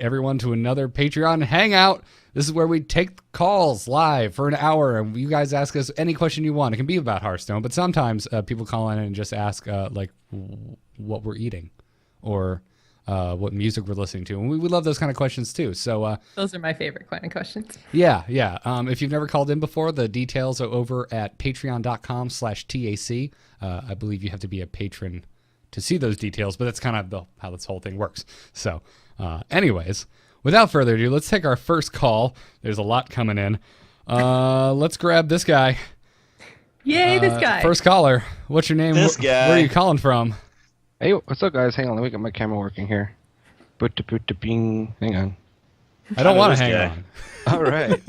Everyone to another Patreon Hangout. This is where we take calls live for an hour, and you guys ask us any question you want. It can be about Hearthstone, but sometimes people call in and just ask like what we're eating or what music we're listening to, and we love those kind of questions too. So those are my favorite kind of questions. Yeah. If you've never called in before, the details are over at patreon.com/TAC. I believe you have to be a patron to see those details, but that's kind of how this whole thing works. So anyways, without further ado, let's take our first call. There's a lot coming in. Let's grab this guy. Yay, this guy. First caller. What's your name? This guy. Where are you calling from? Hey, what's up, guys? Hang on, let me get my camera working here. Bing. Hang on. I don't want to hang on. All right.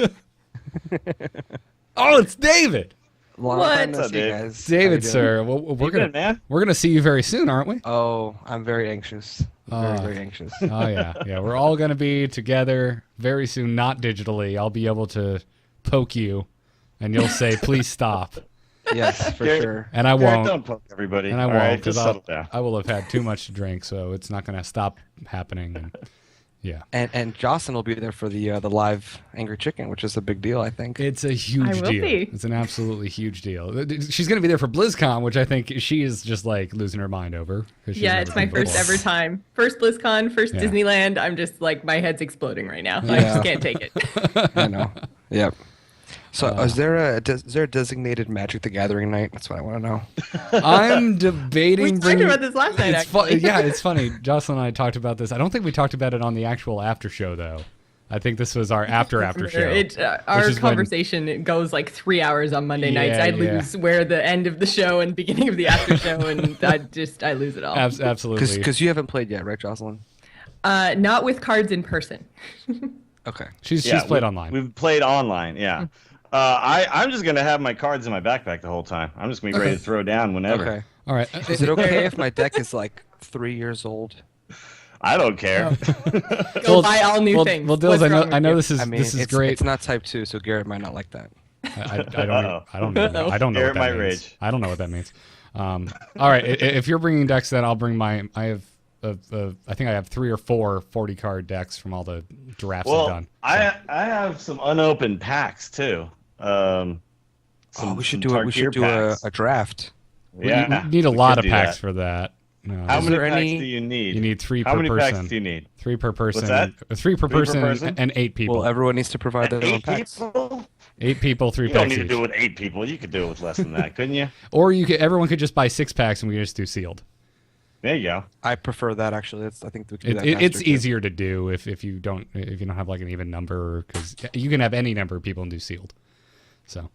Oh, it's David. Long What? time no What's up, see, Dave? guys. David, How you sir. doing? Well, we're Good, man. gonna see you very soon, aren't we? Oh, I'm very anxious. Very anxious. Oh yeah. We're all gonna be together very soon, not digitally. I'll be able to poke you, and you'll say, "Please stop," Yes, for Garrett- sure. and I Garrett, won't. don't poke everybody. And I All won't right, because just settle down. I will have had too much to drink, so it's not gonna stop happening. And, yeah, And Jocelyn will be there for the live Angry Chicken, which is a big deal, I think. it's a huge I will deal. be. It's an absolutely huge deal. She's gonna be there for BlizzCon, which I think she is just like losing her mind over. 'Cause she's Yeah, never it's my been first before. ever time. First BlizzCon, first Yeah. Disneyland. I'm just like, my head's exploding right now. I Yeah. just can't take it. I know. Yep. So, is there a designated Magic the Gathering night? That's what I want to know. I'm debating. We talked bringing- about this last night, It's actually. yeah, it's funny. Jocelyn and I talked about this. I don't think we talked about it on the actual after show, though. I think this was our after show. Our which is when- conversation it goes like 3 hours on Monday nights. Yeah, I yeah. lose where the end of the show and beginning of the after show, and I lose it all. Absolutely. Because you haven't played yet, right, Jocelyn? Not with cards in person. Okay. She's Yeah, played online. We've played online, yeah. I'm just going to have my cards in my backpack the whole time. I'm just going to be ready to throw down whenever. Okay. All right. Is it okay if my deck is like 3 years old? I don't care. Go buy all new things. Well, Dills, What's wrong I with know you? this is I mean, this is it's, great. it's not type 2, so Garrett might not like that. I Uh-oh. don't know. I don't know Garrett what that might means. rage. I don't know what that means. All right. If you're bringing decks, then I'll bring my. I have. I think I have 3 or 4 40 card decks from all the drafts I've Well, done. I have some unopened packs, too. We should do packs. a draft. Yeah, you need a we lot could of do packs that. for that. No. How Is many there packs any- do you need? You need 3 How per many person. packs do you need? 3 per person. What's that? 3 per 3 per person, person? and 8 people. Well, everyone needs to provide their own 8 packs. people? 8 people, 3 You don't packs need to each. do it with 8 people. You could do it with less than that, couldn't you? Or everyone could just buy 6 packs and we could just do sealed. There you go. I prefer that actually. I think we can do that. It's faster, too. easier to do if you don't have like an even number, because you can have any number of people and do sealed. So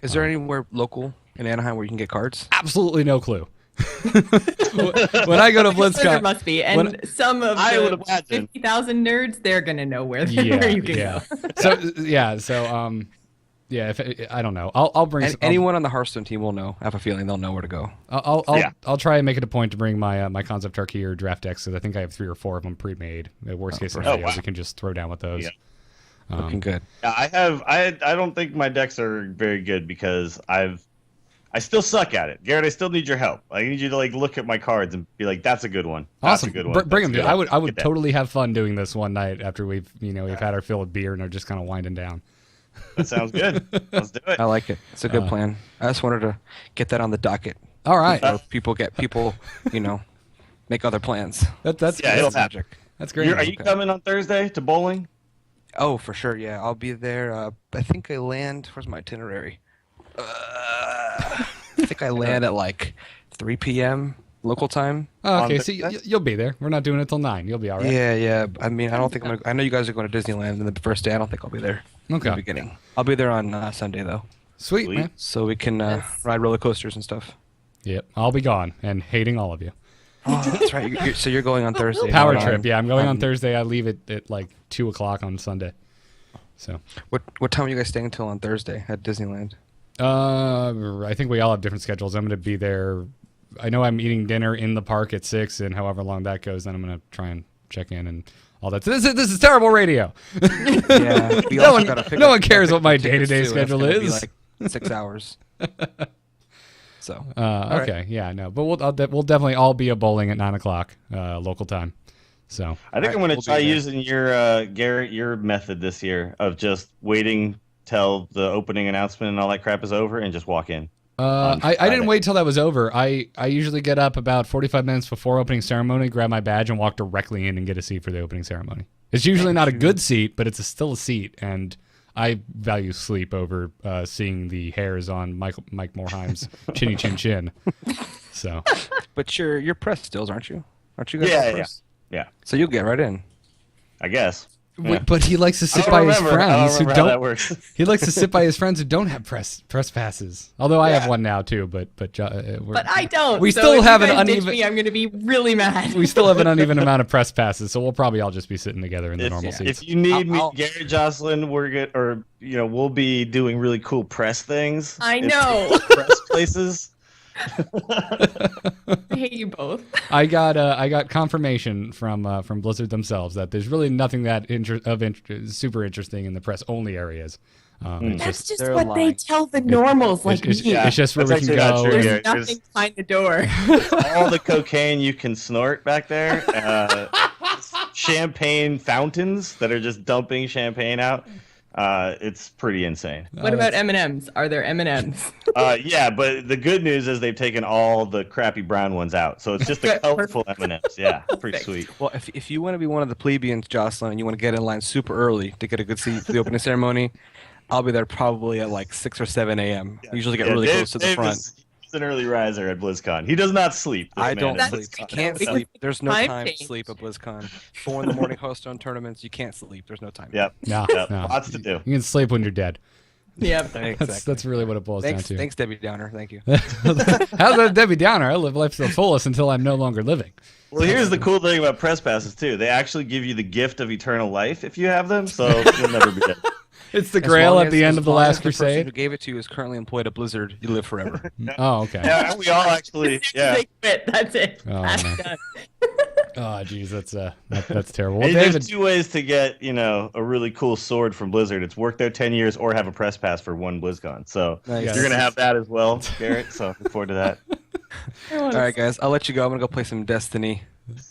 Is there anywhere local in Anaheim where you can get cards? absolutely no clue. When I go to Sure there BlizzCon, must be, and some of I would the imagine. 50,000 nerds, they're gonna know where yeah, you can yeah. go. So if I don't know, I'll bring And some, anyone on the Hearthstone team will know. I have a feeling they'll know where to go. I'll try and make it a point to bring my my concept turkey or draft decks, because I think I have 3 or 4 of them pre-made. The worst case perfect. scenario, wow. we can just throw down with those. Yeah. Looking good. Yeah, I don't think my decks are very good because I still suck at it. Garrett, I still need your help. I need you to like look at my cards and be like, "That's a good one. That's Awesome. a good one." Bring them, That's a dude. good one. I would Get that. totally have fun doing this one night after we've had our fill of beer and are just kind of winding down. That sounds good. Let's do it. I like it. It's a good plan. I just wanted to get that on the docket. All right. Or people, make other plans. That's Yeah, it'll That's happen. magic. that's great. Are you coming on Thursday to bowling? Oh, for sure. Yeah, I'll be there. I think I land. Where's my itinerary? I think I land at like 3 p.m. local time. Oh, okay, on so Thursday? you'll be there. We're not doing it till 9. You'll be all right. Yeah. I mean, I don't think I know you guys are going to Disneyland in the first day. I don't think I'll be there. In Okay. the beginning. I'll be there on Sunday though, Sweet, Sweet. man. so we can ride roller coasters and stuff. Yep. I'll be gone and hating all of you. Oh, that's right. So you're going on Thursday. Power not trip. Yeah, I'm going on on- Thursday. I leave at like 2 o'clock on Sunday. So, What time are you guys staying until on Thursday at Disneyland? I think we all have different schedules. I'm going to be there. I know I'm eating dinner in the park at 6, and however long that goes, then I'm going to try and check in and all that. So this is terrible radio. Yeah. we No also one- gotta pick no up- one cares pick what my up tickets, day-to-day too, and it's schedule gonna be is. like 6 hours. So. Okay, yeah, no, but we'll definitely all be at bowling at 9 o'clock local time. So I think Alright, I'm going to we'll try be there. using your Garrett, your method this year of just waiting till the opening announcement and all that crap is over and just walk in. on I didn't Friday. wait till that was over. I usually get up about 45 minutes before opening ceremony, grab my badge, and walk directly in and get a seat for the opening ceremony. It's usually not a good seat, but it's still a seat, and I value sleep over seeing the hairs on Mike Morheim's chinny chin chin. So, But you're pressed stills, aren't you? Aren't you guys all Yeah, yeah, pressed? yeah. So you'll get right in. I guess. but he likes to I sit don't by his remember. I don't friends who remember how that don't. works. He likes to sit by his friends who don't have press passes. Although I have one now too, but I don't. We so still if have you an guys ditch uneven. Me, I'm going to be really mad. We still have an uneven amount of press passes, so we'll probably all just be sitting together in the normal seats. If you need me, I'll- Garrett, Jocelyn, we're good, or we'll be doing really cool press things. I in know. press places. I hate you both. I got confirmation from Blizzard themselves that there's really nothing that super interesting in the press only areas. It's That's just they're what they lying. tell the normals like it's, me. it's just where That's we can actually not go. true, and- Gary. There's nothing behind the door. All the cocaine you can snort back there. Champagne fountains that are just dumping champagne out. It's pretty insane. What about M&Ms? Are there M&Ms? Yeah, but the good news is they've taken all the crappy brown ones out, so it's just the colorful M&Ms. Yeah, pretty Perfect. sweet. Well, if you want to be one of the plebeians, Jocelyn, and you want to get in line super early to get a good seat for the opening ceremony, I'll be there probably at like 6 or 7 a.m. Usually get really close to the front. He's an early riser at BlizzCon. He does not sleep. This I man don't is sleep. That's You can't because sleep. There's no time time to change. sleep at BlizzCon. 4 in the morning host on tournaments. You can't sleep. There's no time. Yep. No, Yep. no. Lots to do. You can sleep when you're dead. Yep. That's really what it boils Thanks, down to. thanks, Debbie Downer. Thank you. How's that Debbie Downer? I live life to the fullest until I'm no longer living. Well, here's the cool thing about press passes too. They actually give you the gift of eternal life if you have them, so you'll never be dead. It's the As Grail long at the as- end as of the long as Last the person Crusade. who gave it to you is currently employed at Blizzard. You live forever. Oh, okay. Yeah, and we all actually. Yeah. They quit. That's it. Oh, That's man. done. Oh, geez, that's terrible. Well, Hey, David, there's 2 ways to get a really cool sword from Blizzard. It's work there 10 years or have a press pass for one BlizzCon. So Nice. Yeah, you're gonna have that as well, Garrett. So look forward to that. All right, guys. I'll let you go. I'm gonna go play some Destiny.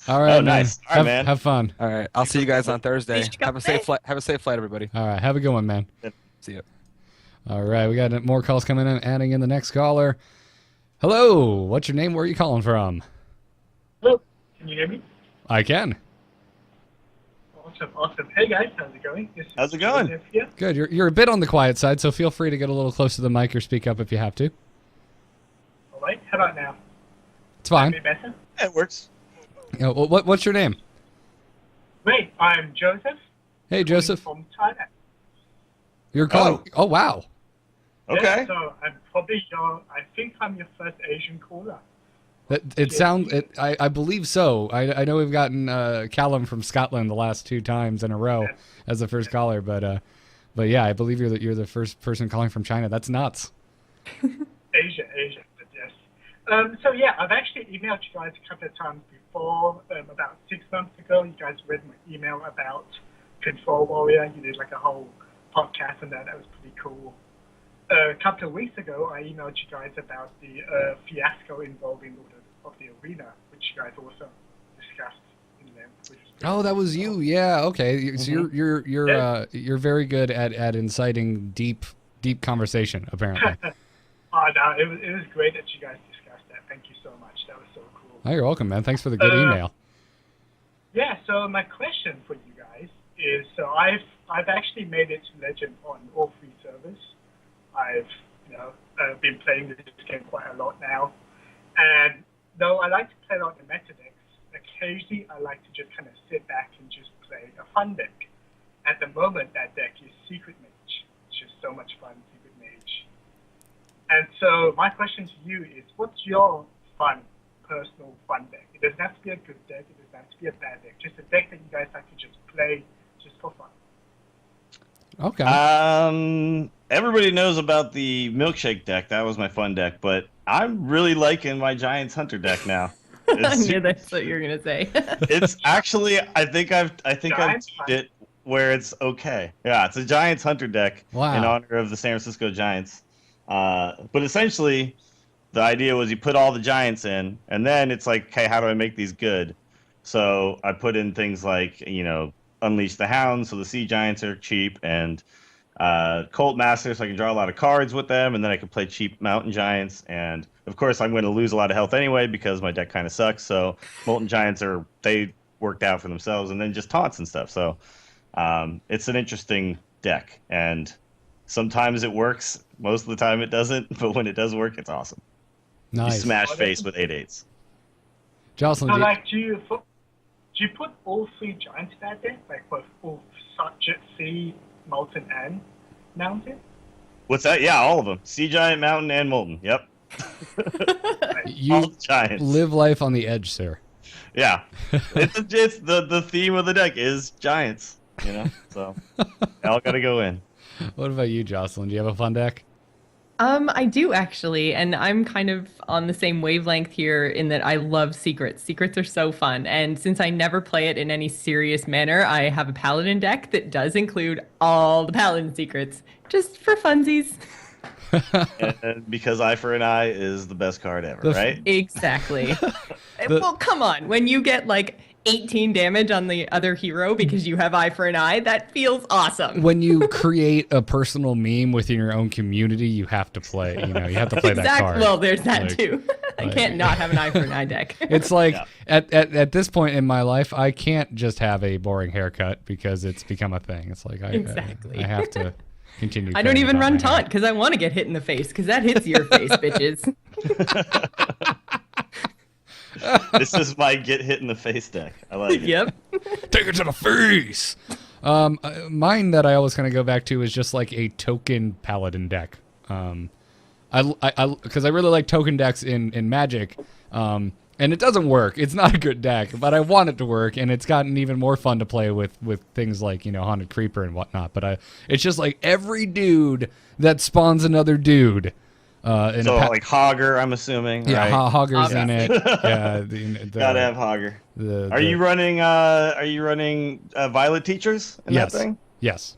all right, Oh, nice. All right, have, man. have fun. All right. I'll see you guys on Thursday. You should go Have a safe play. flight. Have a safe flight, everybody. All right, have a good one, man. See you. All right, we got more calls coming in. Adding in the next caller. Hello, what's your name? Where are you calling from? Hello, can you hear me? I can. Awesome. Hey guys, how's it going? How's it going? Joseph here. Good. You're a bit on the quiet side, so feel free to get a little close to the mic or speak up if you have to. All right, how about now? It's fine. Be better? Yeah, it works. What's your name? Great, I'm Joseph. Hey, Joseph. From Thailand. You're calling. Oh, wow. Okay. Yeah, so I'm I think I'm your first Asian caller. It sounds. I believe so. I know we've gotten Callum from Scotland the last 2 times in a row as the first caller, but yeah, I believe you're the first person calling from China. That's nuts. Asia, but yes. So yeah, I've actually emailed you guys a couple of times before. About 6 months ago, you guys read my email about Control Warrior. You did like a whole podcast on that. That was pretty cool. A couple of weeks ago, I emailed you guys about the fiasco involving of the arena, which you guys also discussed in them. Which is pretty Oh, that was you. Yeah. Okay. So you're very good at inciting deep conversation. Apparently. Oh, no, it was great that you guys discussed that. Thank you so much. That was so cool. Oh, you're welcome, man. Thanks for the good email. Yeah, so my question for you guys is, so I've actually made it to Legend on all 3 servers. I've been playing this game quite a lot now, and though I like to play a lot of meta decks, occasionally I like to just kind of sit back and just play a fun deck. At the moment, that deck is Secret Mage. It's just so much fun, Secret Mage. And so my question to you is, what's your personal fun deck? It doesn't have to be a good deck. It doesn't have to be a bad deck. Just a deck that you guys like to just play just for fun. Okay. Everybody knows about the milkshake deck. That was my fun deck, but I'm really liking my Giants Hunter deck now. I knew that's what you were gonna say. It's actually, I think I've Giants tuned it where it's okay. Yeah, it's a Giants Hunter deck Wow. in honor of the San Francisco Giants. But essentially, the idea was you put all the Giants in, and then it's like, okay, how do I make these good? So I put in things like, Unleash the Hound, so the Sea Giants are cheap, and Colt Master, so I can draw a lot of cards with them, and then I can play cheap Mountain Giants. And of course, I'm going to lose a lot of health anyway because my deck kind of sucks. So Molten Giants they worked out for themselves, and then just taunts and stuff. So it's an interesting deck, and sometimes it works. Most of the time it doesn't, but when it does work, it's awesome. Nice. You smash face with 8/8s. Jocelyn, So, like, do you put all 3 Giants in that deck? Like, both all Sea, Molten, and Mountain? What's that? Yeah, all of them. Sea Giant, Mountain, and Molten. Yep. you all the Giants. live life on the edge, sir. Yeah. It's the theme of the deck is Giants, So they all got to go in. What about you, Jocelyn? Do you have a fun deck? I do actually, and I'm kind of on the same wavelength here in that I love secrets. Secrets are so fun, and since I never play it in any serious manner, I have a paladin deck that does include all the paladin secrets, just for funsies. And because Eye for an Eye is the best card ever, right? Exactly. Well, come on. When you get like 18 damage on the other hero because you have Eye for an Eye, that feels awesome. When you create a personal meme within your own community, you have to play. You have to play that card. Well, there's that too. I can't not have an Eye for an Eye deck. It's like at this point in my life, I can't just have a boring haircut because it's become a thing. It's like Exactly. I have to continue. I don't even run taunt taunt because I want to get hit in the face because that hits your face, bitches. This is my get hit in the face deck. I like it. Yep. Take it to the face. Mine that I always kind of go back to is just like a token paladin deck. Because I really like token decks in Magic. And it doesn't work. It's not a good deck, but I want it to work, and it's gotten even more fun to play with things like Haunted Creeper and whatnot. But it's just like every dude that spawns another dude. So like Hogger, I'm assuming. Yeah, right? Hogger's in it. Yeah, Gotta have Hogger. Are you running Violet Teachers in that thing? Yes.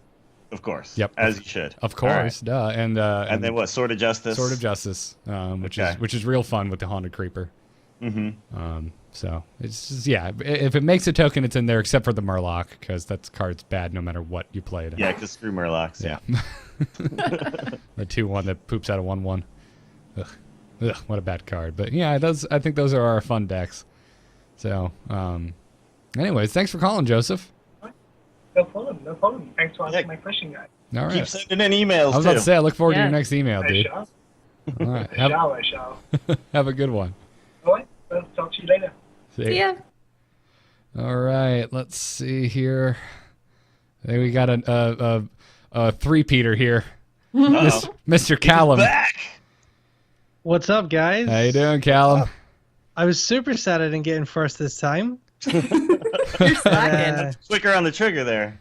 Of course. Yep. As you should. Of course, right. duh. And then what? Sword of Justice. Sword of Justice, which is real fun with the Haunted Creeper. Mm-hmm. So it's just, if it makes a token, it's in there except for the Murloc because that card's bad no matter what you play it. Yeah, because screw Murlocs. Yeah. The 2/1 that poops out a 1/1. Ugh, what a bad card. But yeah, I think those are our fun decks. So, anyways, thanks for calling, Joseph. No problem. Thanks for answering my question, guys. All right. Keep sending in emails, I was about to say, I look forward to your next email, I dude. shall. All right. I shall. Have a good one. All right. Well, talk to you later. See ya. All right. Let's see here. Hey, we got a three-peater here. Mr. Callum. Back. What's up, guys? How you doing, Callum? I was super sad I didn't get in first this time. You're slacking. Quicker on the trigger there.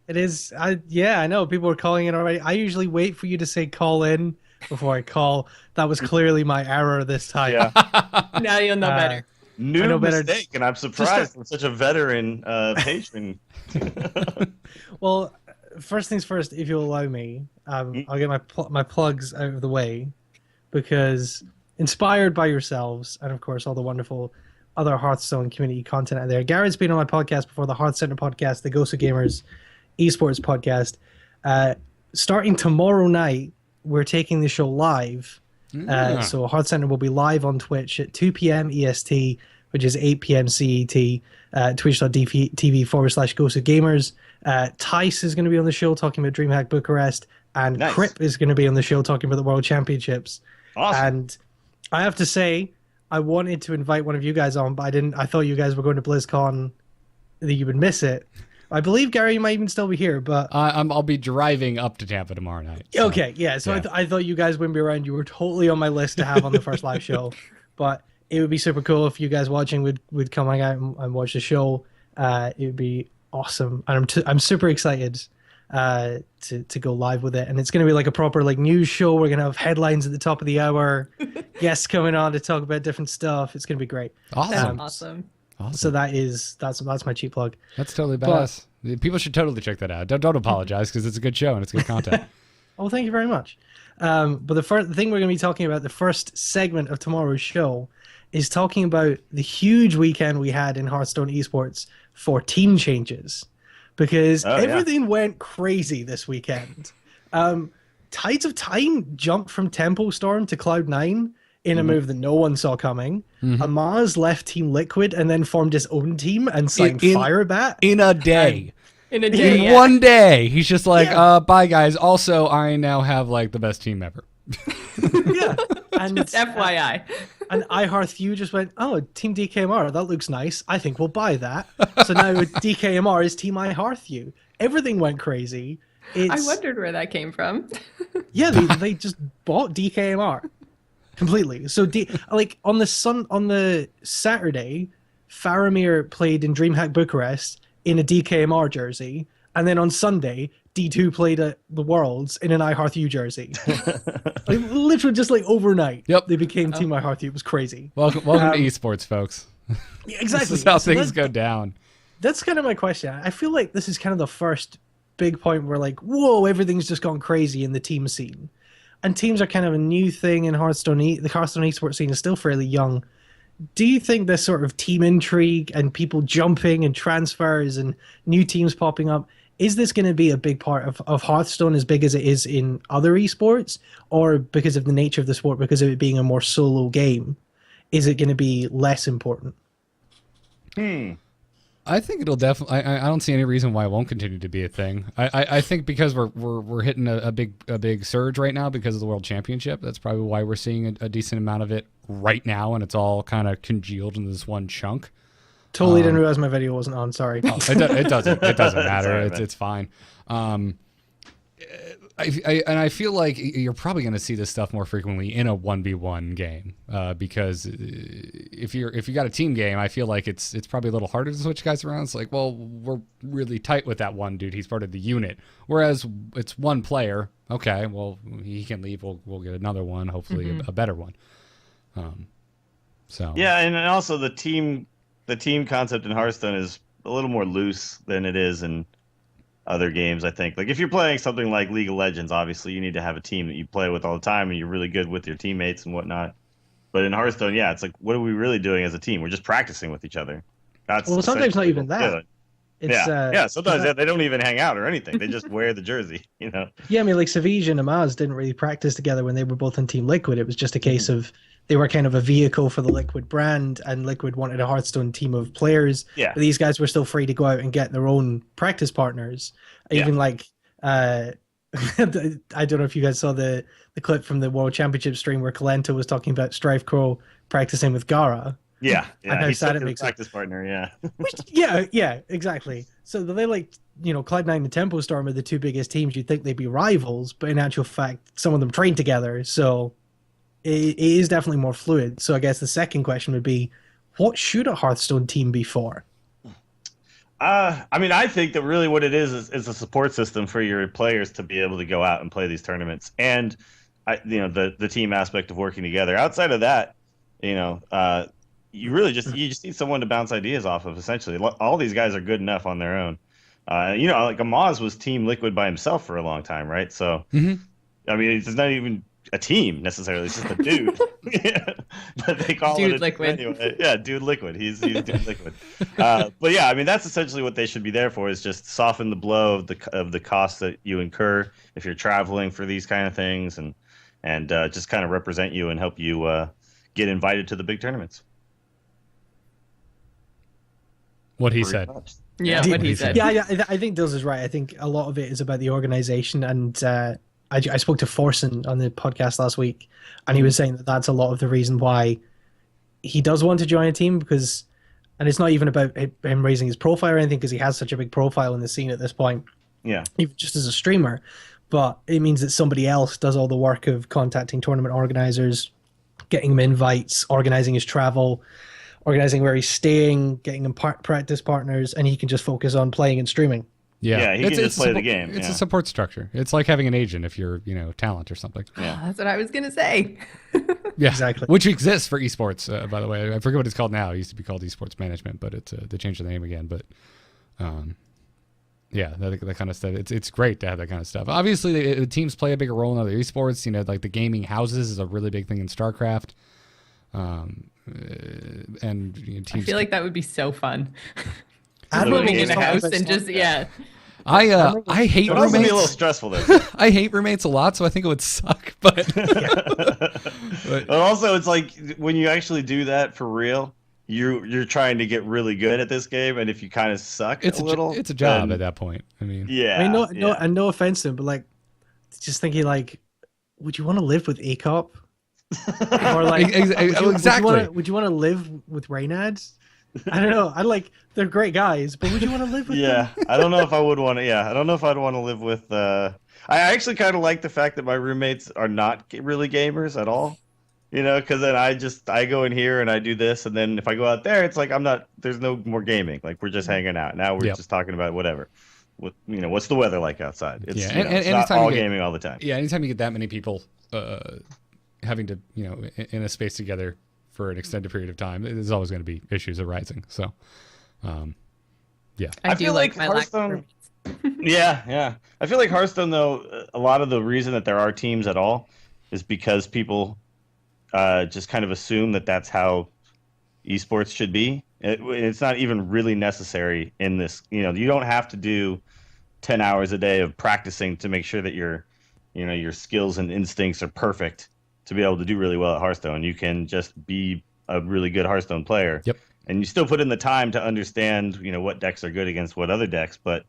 It is. I know. People were calling in already. I usually wait for you to say call in before I call. That was clearly my error this time. Yeah. Now you'll know better. New mistake, and I'm surprised I'm such a veteran patron. Well, first things first, if you'll allow me, I'll get my plugs out of the way, because inspired by yourselves and, of course, all the wonderful other Hearthstone community content out there. Garrett's been on my podcast before, the Hearth Center podcast, the Ghost of Gamers esports podcast. Starting tomorrow night, we're taking the show live. So Hearth Center will be live on Twitch at 2 p.m. EST, which is 8 p.m. CET, twitch.tv/Ghost of Gamers. Tice is going to be on the show talking about DreamHack Bucharest, and Crip is going to be on the show talking about the World Championships. Awesome. And I have to say, I wanted to invite one of you guys on, but I didn't. I thought you guys were going to BlizzCon, that you would miss it. I believe Gary might even still be here, but I'll be driving up to Tampa tomorrow night. So. Okay, yeah. So I thought you guys wouldn't be around. You were totally on my list to have on the first live show, but it would be super cool if you guys watching would come hang out and watch the show. It would be awesome, and I'm super excited to go live with it. And it's going to be like a proper like news show. We're going to have headlines at the top of the hour, guests coming on to talk about different stuff. It's going to be great. Awesome. Awesome. So that's my cheap plug. That's totally badass. People should totally check that out. Don't apologize, because it's a good show and it's good content. Oh, thank you very much. But the thing we're going to be talking about, the first segment of tomorrow's show, is talking about the huge weekend we had in Hearthstone esports for team changes, because everything went crazy this weekend. Tides of Time jumped from Tempo Storm to Cloud9 in a move that no one saw coming. Amaz left Team Liquid and then formed his own team and signed Firebat. In a day. In a day, In one day. He's just like, bye, guys. Also, I now have, like, the best team ever. Yeah. And Just FYI. And iHearthU just went, oh, Team DKMR, that looks nice. I think we'll buy that. So now DKMR is Team iHearthU. Everything went crazy. I wondered where that came from. Yeah, they just bought DKMR completely. So on the Saturday, Faramir played in DreamHack Bucharest in a DKMR jersey, and then on Sunday, D2 played at the Worlds in an iHearthU jersey. Like, literally just like overnight. Yep. They became Team iHearthU. It was crazy. Welcome to esports, folks. Yeah, exactly. This is how things go down. That's kind of my question. I feel like this is kind of the first big point where, like, whoa, everything's just gone crazy in the team scene. And teams are kind of a new thing in Hearthstone. The Hearthstone esports scene is still fairly young. Do you think this sort of team intrigue and people jumping and transfers and new teams popping up, is this going to be a big part of Hearthstone, as big as it is in other esports? Or because of the nature of the sport, because of it being a more solo game, is it going to be less important? I think it'll definitely. I don't see any reason why it won't continue to be a thing. I think because we're hitting a big surge right now because of the World Championship. That's probably why we're seeing a decent amount of it right now, and it's all kind of congealed into this one chunk. Totally didn't realize my video wasn't on. Sorry. It doesn't matter. Sorry, it's fine. I feel like you're probably going to see this stuff more frequently in a 1v1 game because if you got a team game, I feel like it's probably a little harder to switch guys around. It's like, well, we're really tight with that one dude. He's part of the unit. Whereas it's one player. Okay, well, he can leave. We'll get another one, hopefully a better one. So yeah, and also the team concept in Hearthstone is a little more loose than it is in other games, I think. Like if you're playing something like League of Legends, obviously you need to have a team that you play with all the time and you're really good with your teammates and whatnot. But in Hearthstone, yeah, it's like, what are we really doing as a team? We're just practicing with each other. That's sometimes not even that. It's, sometimes they don't even hang out or anything. They just wear the jersey, you know? Yeah, I mean, like Savige and Amaz didn't really practice together when they were both in Team Liquid. It was just a case of they were kind of a vehicle for the Liquid brand, and Liquid wanted a Hearthstone team of players. Yeah. But these guys were still free to go out and get their own practice partners. Even like, I don't know if you guys saw the clip from the World Championship stream where Kalento was talking about Strife Crow practicing with Gara. Yeah, And how he's sad it his makes practice partner, yeah. Yeah, exactly. So they like, Cloud9 and Tempo Storm are the two biggest teams. You'd think they'd be rivals, but in actual fact, some of them train together. So it is definitely more fluid. So I guess the second question would be, what should a Hearthstone team be for? I mean, I think that really what it is a support system for your players to be able to go out and play these tournaments, and the team aspect of working together. Outside of that, you really just need someone to bounce ideas off of. Essentially, all these guys are good enough on their own. Like Amaz was Team Liquid by himself for a long time, right? So, I mean, it's not even a team necessarily; it's just a dude. But they call Dude it Liquid. Anyway. Yeah, Dude Liquid. He's Dude Liquid. But yeah, I mean, that's essentially what they should be there for: is just soften the blow of the costs that you incur if you're traveling for these kind of things, and just kind of represent you and help you get invited to the big tournaments. What he said. Yeah, what he said. Yeah, I think Dills is right. I think a lot of it is about the organization, and I spoke to Forsen on the podcast last week, and he was saying that that's a lot of the reason why he does want to join a team, because, and it's not even about him raising his profile or anything, because he has such a big profile in the scene at this point. Yeah. Even just as a streamer, but it means that somebody else does all the work of contacting tournament organizers, getting him invites, organizing his travel, organizing where he's staying, getting him practice partners, and he can just focus on playing and streaming. Yeah, he can just play the game. It's a support structure. It's like having an agent if you're, talent or something. Yeah, that's what I was gonna say. Yeah, exactly. Which exists for esports, by the way. I forget what it's called now. It used to be called esports management, but they changed the name again. But, yeah, that kind of stuff. It's great to have that kind of stuff. Obviously, the teams play a bigger role in other esports. Like the gaming houses is a really big thing in StarCraft. and I teams. feel like that would be so fun. Admiral Living in a was house talking and about just yeah. I hate It would also be a little roommates. stressful though. I hate roommates a lot, so I think it would suck. But, But also, it's like when you actually do that for real, you're trying to get really good at this game, and if you kind of suck it's a little, it's a job then- at that point. I mean, Yeah. I mean, yeah. and no offense to him, but like, just thinking like, would you want to live with ACOP? Or like, exactly. would you want to live with Raynads? I don't know. They're great guys, but would you want to live with them? Yeah, I don't know if I would want to. Yeah, I don't know if I'd want to live with. I actually kind of like the fact that my roommates are not really gamers at all. You know, because then I go in here and I do this, and then if I go out there, it's like I'm not. There's no more gaming. Like we're just hanging out. Now we're Yep. just talking about whatever. What's the weather like outside? It's, Yeah, it's not anytime all you get- gaming all the time. Yeah, anytime you get that many people having to, in a space together for an extended period of time, there's always going to be issues arising. So, yeah. I I do feel like like my lack of Hearthstone- roommates. Yeah. I feel like Hearthstone, though, a lot of the reason that there are teams at all is because people just kind of assume that that's how esports should be. It's not even really necessary in this. You don't have to do 10 hours a day of practicing to make sure that your skills and instincts are perfect to be able to do really well at Hearthstone. You can just be a really good Hearthstone player. Yep. And you still put in the time to understand, what decks are good against what other decks, but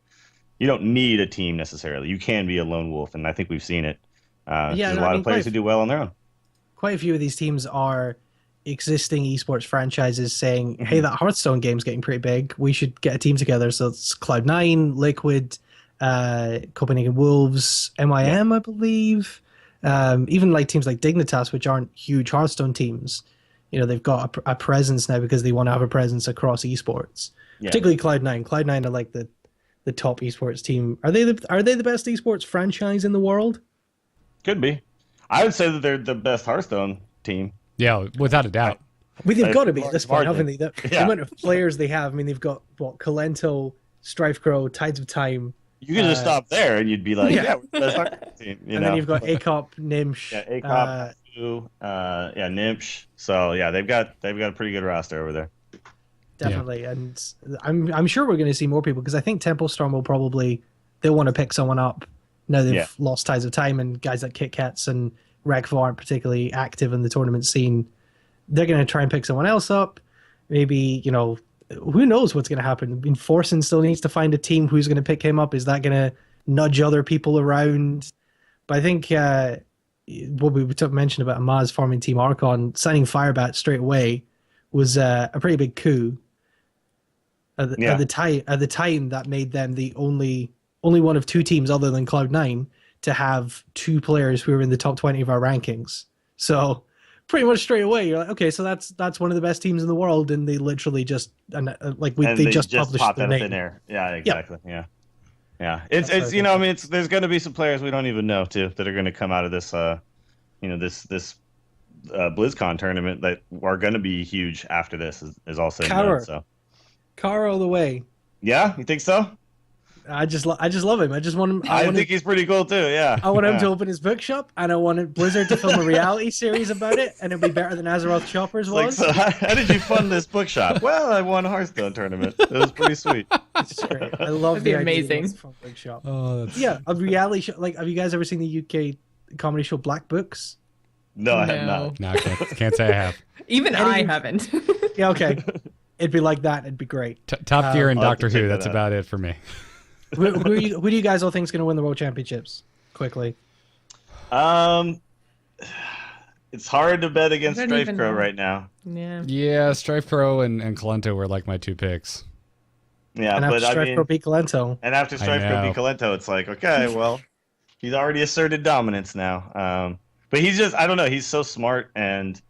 you don't need a team necessarily. You can be a lone wolf, and I think we've seen it. There's a lot of players who do well on their own. Quite a few of these teams are existing esports franchises saying, "Hey, that Hearthstone game's getting pretty big. We should get a team together." So it's Cloud9, Liquid, Copenhagen Wolves, MIM, I believe. Even like teams like Dignitas, which aren't huge Hearthstone teams. They've got a presence now because they want to have a presence across esports. Yeah. Particularly Cloud9. Cloud9 are like the top esports team. Are they the best esports franchise in the world? Could be. I would say that they're the best Hearthstone team. Yeah, without a doubt. Well, they've By got to be at this point, margin. haven't they? The Yeah. amount of players they have. I mean, they've got Kalento, Strifecrow, Tides of Time, You could just stop there and you'd be like, yeah. we're the best Hearthstone team. and then you've got ACOP, Nimsh. Yeah, ACOP, Nimsh. So yeah, they've got a pretty good roster over there. Definitely, and I'm sure we're going to see more people because I think Temple Storm they'll want to pick someone up now they've lost Tides of Time, and guys like Kit Kats and Rekvo aren't particularly active in the tournament scene. They're going to try and pick someone else up. Maybe who knows what's going to happen. I mean, Forsen still needs to find a team who's going to pick him up. Is that going to nudge other people around? But I think what we mentioned about Amaz forming Team Archon, signing Firebat straight away was a pretty big coup. At the time, that made them the only one of two teams other than Cloud9 to have two players who are in the top 20 of our rankings. So pretty much straight away, you're like, okay, so that's one of the best teams in the world, and they literally just they just published popped their out of name. thin air. Yeah, exactly. Yeah. It's there's going to be some players we don't even know too that are going to come out of this this BlizzCon tournament that are going to be huge after this is all said and done. So Kara all the way. yeah, you think so? I just love him. I just want him. I think he's pretty cool too. Yeah. I want him to open his bookshop, and I wanted Blizzard to film a reality series about it, and it'd be better than Azeroth Choppers was. So how did you fund this bookshop? Well, I won a Hearthstone tournament. It was pretty sweet. It's great. I love That'd be the idea amazing. of a bookshop. Oh, that's... Yeah, a reality show. Like, have you guys ever seen the UK comedy show Black Books? No, I have not. No, I can't say I have. Even I haven't. Yeah, okay. It'd be like that. It'd be great. Top Gear and I'll have to Doctor check Who. that That's out. about it for me. Who do you guys all think is going to win the World Championships? Quickly. It's hard to bet against I don't even Strifecrow know. right now. Yeah. Yeah, Strife Pro and Kalento were like my two picks. Yeah, And after but I Strife mean, Pro beat Kalento. and after I Strifecrow beat know. Kalento, it's like, okay, well, he's already asserted dominance now. But he's just, I don't know, he's so smart, and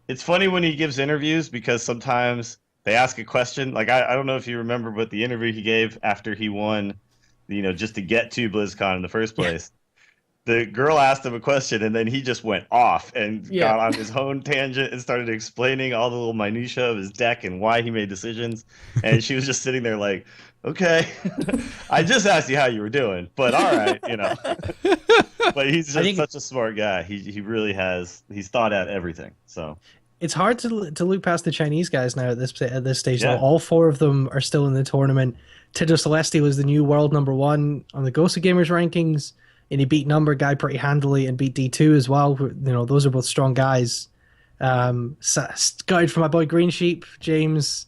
it's funny when he gives interviews because sometimes they ask a question. Like, I don't know if you remember, but the interview he gave after he won, just to get to BlizzCon in the first place. The girl asked him a question, and then he just went off and got on his own tangent and started explaining all the little minutia of his deck and why he made decisions. And she was just sitting there like, okay, I just asked you how you were doing, but all right, But he's just such a smart guy. He really has. He's thought out everything. So it's hard to look past the Chinese guys now at this stage. Yeah. Though. All 4 of them are still in the tournament. Tidо Celestial is the new world _1 on the Ghost of Gamers rankings, and he beat Number Guy pretty handily and beat D2 as well. You know, those are both strong guys. Scouted for my boy Green Sheep, James,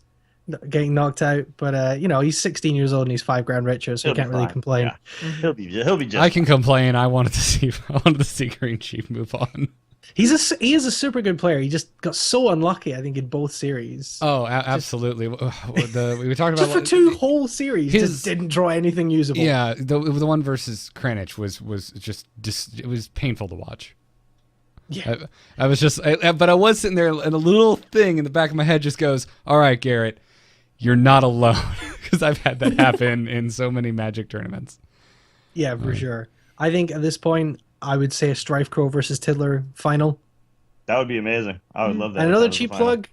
getting knocked out, but you know, he's 16 years old and he's $5 richer, so he can't really complain. Yeah. He'll be just. I can complain. I wanted to see Green Sheep move on. He is a super good player. He just got so unlucky, I think, in both series. Oh, absolutely. We were talking about Just for 2 whole series, just didn't draw anything usable. Yeah, the one versus Kranich was just it was painful to watch. Yeah, I was just, but I was sitting there, and a little thing in the back of my head just goes, "All right, Garrett, you're not alone," because I've had that happen in so many Magic tournaments. Yeah, for sure. I think at this point, I would say a Strife Crow versus Tiddler final. That would be amazing. I would love that. And another cheap plug,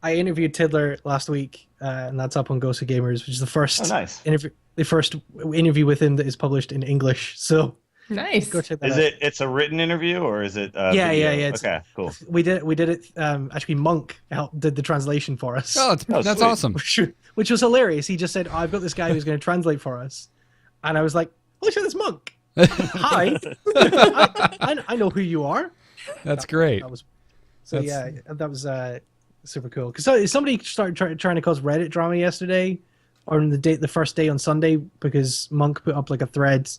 I interviewed Tiddler last week, and that's up on Ghost of Gamers, which is the first interview with him that is published in English. So nice. Go check that out. It's a written interview or is it? Yeah. Okay, cool. We did it. Actually, Monk did the translation for us. Oh, that's sweet. awesome. Which was hilarious. He just said, "Oh, I've got this guy who's going to translate for us," and I was like, "Holy shit, it's Monk." Hi, I know who you are. That's great. That was super cool. Because somebody started trying to cause Reddit drama yesterday, or on the first day on Sunday, because Monk put up like a thread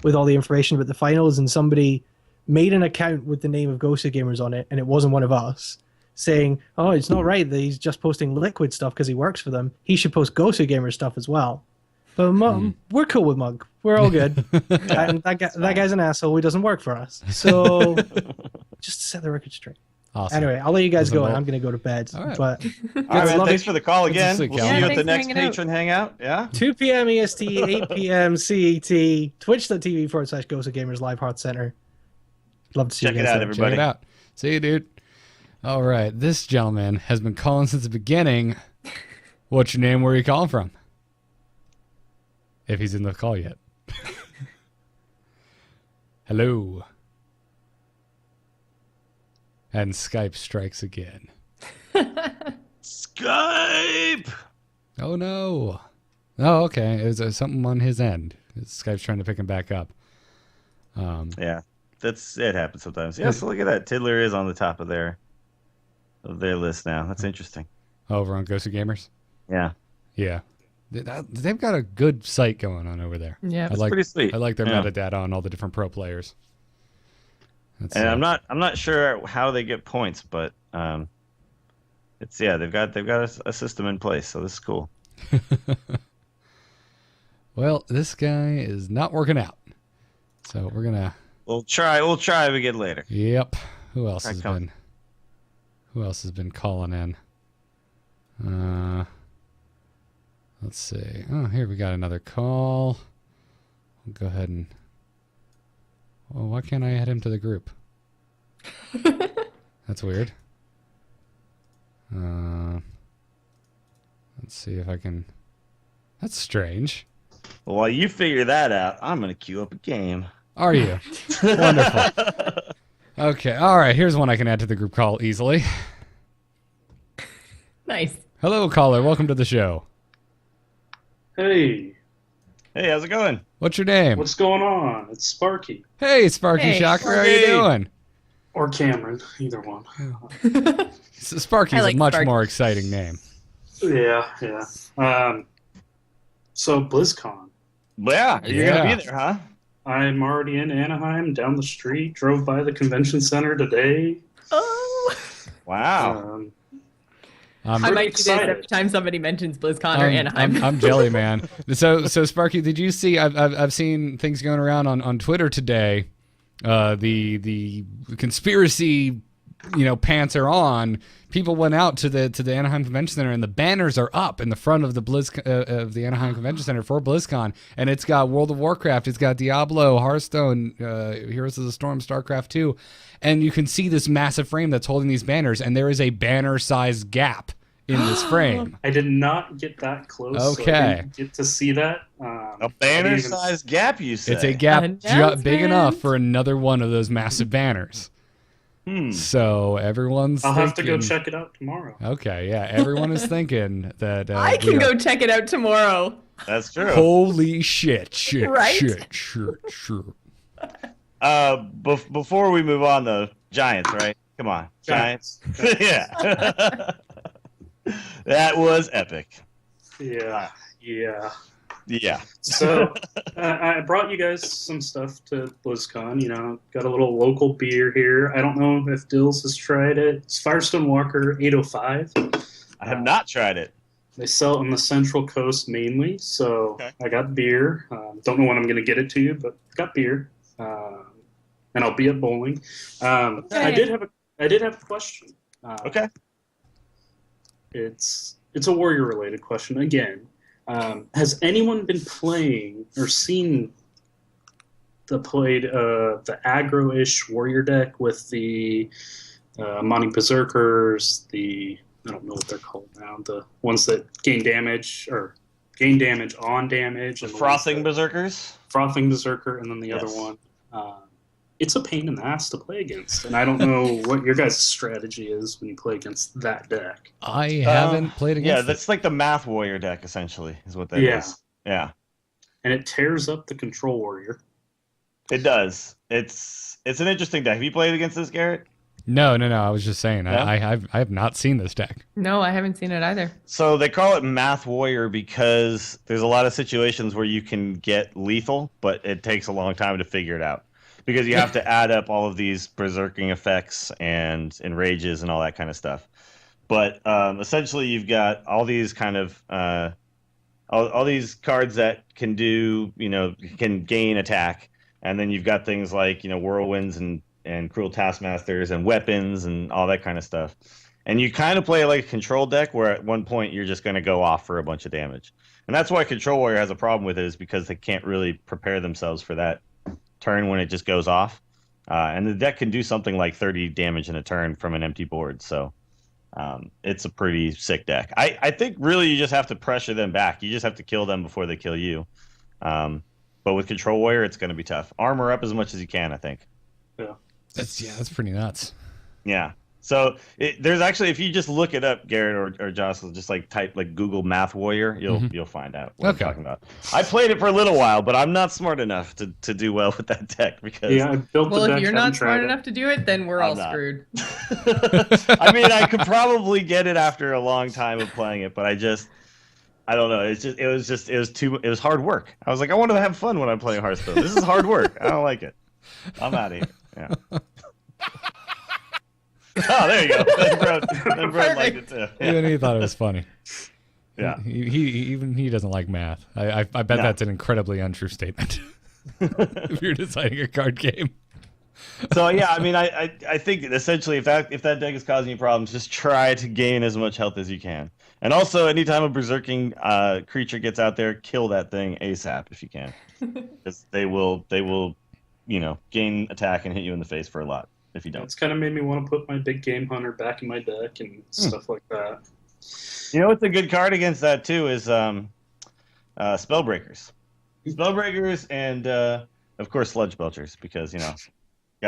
with all the information about the finals, and somebody made an account with the name of Ghost of Gamers on it, and it wasn't one of us, saying, "Oh, it's not right that he's just posting Liquid stuff because he works for them. He should post Ghost of Gamers stuff as well." But we're cool with Monk. We're all good. And that guy's an asshole. He doesn't work for us. So just to set the record straight. Awesome. Anyway, I'll let you guys go. I'm going to go to bed. All right. But all right, man, thanks for the call again. We'll see you at the next Patron Hangout. Yeah. 2 p.m. EST, 8 p.m. CET, twitch.tv/Ghost of Gamers Live Heart Center. Love to see you guys. Check it out, there. everybody. Check it out. See you, dude. All right. This gentleman has been calling since the beginning. What's your name? Where are you calling from? If he's in the call yet. Hello. And Skype strikes again. Skype! Oh, no. Oh, okay. It was something on his end. Skype's trying to pick him back up. Yeah, it happens sometimes. Yeah, so look at that. Tiddler is on the top of their list now. That's interesting. Over on Ghost of Gamers? Yeah. Yeah. They've got a good site going on over there. Yeah, it's pretty sweet. I like their metadata on all the different pro players. And I'm not sure how they get points, but they've got a system in place, so this is cool. Well, this guy is not working out, so we'll try again later. Yep. Who else has been calling in? Let's see. Oh, here we got another call. We'll go ahead and... Well, why can't I add him to the group? That's weird. Let's see if I can... That's strange. Well, while you figure that out, I'm going to queue up a game. Are you? Wonderful. Okay, all right. Here's one I can add to the group call easily. Nice. Hello, caller. Welcome to the show. Hey. Hey, how's it going? What's your name? What's going on? It's Sparky. Hey, Sparky Hey, Shocker. Sparky. How you doing? Or Cameron, either one. Sparky's like a much Sparky. more exciting name. Yeah. So BlizzCon. Yeah, you're Yeah. going to be there, huh? I'm already in Anaheim, down the street, drove by the convention center today. Oh. Wow. I might do this excited. every time somebody mentions BlizzCon or Anaheim. I'm jelly, man. So Sparky, did you see? I've seen things going around on Twitter today. The conspiracy, pants are on. People went out to the Anaheim Convention Center, and the banners are up in the front of the Anaheim Convention Center for BlizzCon, and it's got World of Warcraft, it's got Diablo, Hearthstone, Heroes of the Storm, StarCraft 2, and you can see this massive frame that's holding these banners, and there is a banner-sized gap in this frame. I did not get that close. Okay. So I didn't get to see that. A banner-sized gap, you say? It's a gap Announcement. big enough for another one of those massive banners. So everyone's I'll have to go thinking- check it out tomorrow. Okay, yeah, everyone is thinking that I can go check it out tomorrow. That's true. Holy shit! Right? Shit. Before we move on, though, Giants, right? Come on, Giants. Yeah. That was epic. Yeah. So I brought you guys some stuff to BlizzCon. You know, got a little local beer here. I don't know if Dills has tried it. It's Firestone Walker 805. I have not tried it. They sell it on the Central Coast mainly, so I got beer. Don't know when I'm going to get it to you, but got beer, and I'll be at bowling. I did have a question. Okay. It's a warrior related question again. Has anyone been playing or seen the aggro-ish warrior deck with the Monty Berserkers, I don't know what they're called now, the ones that gain damage on damage, and Frothing Berserkers? Frothing Berserker, and then the other one. It's a pain in the ass to play against, and I don't know what your guys' strategy is when you play against that deck. I haven't played against. Yeah, that's like the Math Warrior deck, essentially, is what that is. Yeah. And it tears up the Control Warrior. It does. It's an interesting deck. Have you played against this, Garrett? No. I was just saying. Yeah? I have not seen this deck. No, I haven't seen it either. So they call it Math Warrior because there's a lot of situations where you can get lethal, but it takes a long time to figure it out. Because you have to add up all of these berserking effects and enrages and all that kind of stuff. But essentially, you've got all these kind of all these cards that can do, can gain attack, and then you've got things like whirlwinds and cruel taskmasters and weapons and all that kind of stuff. And you kind of play like a control deck where at one point you're just going to go off for a bunch of damage. And that's why Control Warrior has a problem with it, is because they can't really prepare themselves for that turn when it just goes off. And the deck can do something like 30 damage in a turn from an empty board. So it's a pretty sick deck. I think really you just have to pressure them back. You just have to kill them before they kill you. But with Control Warrior, it's going to be tough. Armor up as much as you can, I think. Yeah. That's pretty nuts. Yeah. So there's actually, if you just look it up, Garrett or Jocelyn, just like type like Google Math Warrior, you'll find out what I'm talking about. I played it for a little while, but I'm not smart enough to do well with that deck because I built the deck. Well, if you're not smart enough to do it, then we're all screwed. I mean, I could probably get it after a long time of playing it, but I don't know. It was hard work. I was like, I want to have fun when I'm playing Hearthstone. This is hard work. I don't like it. I'm out of here. Yeah. Oh, there you go. Then Brad liked it too. Yeah. Even he thought it was funny. Yeah. He doesn't like math. I bet that's an incredibly untrue statement. If you're deciding a card game. So yeah, I mean, I think essentially if that deck is causing you problems, just try to gain as much health as you can. And also, anytime a berserking creature gets out there, kill that thing ASAP if you can, because they will gain attack and hit you in the face for a lot if you don't. It's kind of made me want to put my big game hunter back in my deck and stuff like that. You know what's a good card against that too is Spellbreakers. Spellbreakers and of course Sludge Belchers, because got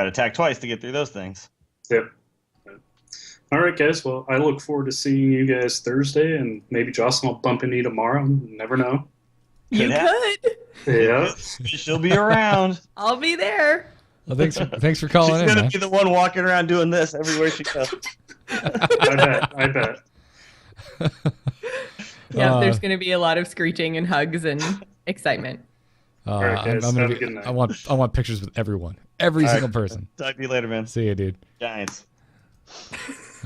to attack twice to get through those things. Yep. All right, guys. Well, I look forward to seeing you guys Thursday, and maybe Jocelyn will bump into you tomorrow. Never know. You could. Yeah. She'll be around. I'll be there. Well, thanks for calling She's in. She's gonna man. be the one walking around doing this everywhere she goes. I bet. Yeah, there's going to be a lot of screeching and hugs and excitement. All right, guys. I'm gonna Have a good night. I want pictures with everyone, every single person. Talk to you later, man. See you, dude. Giants.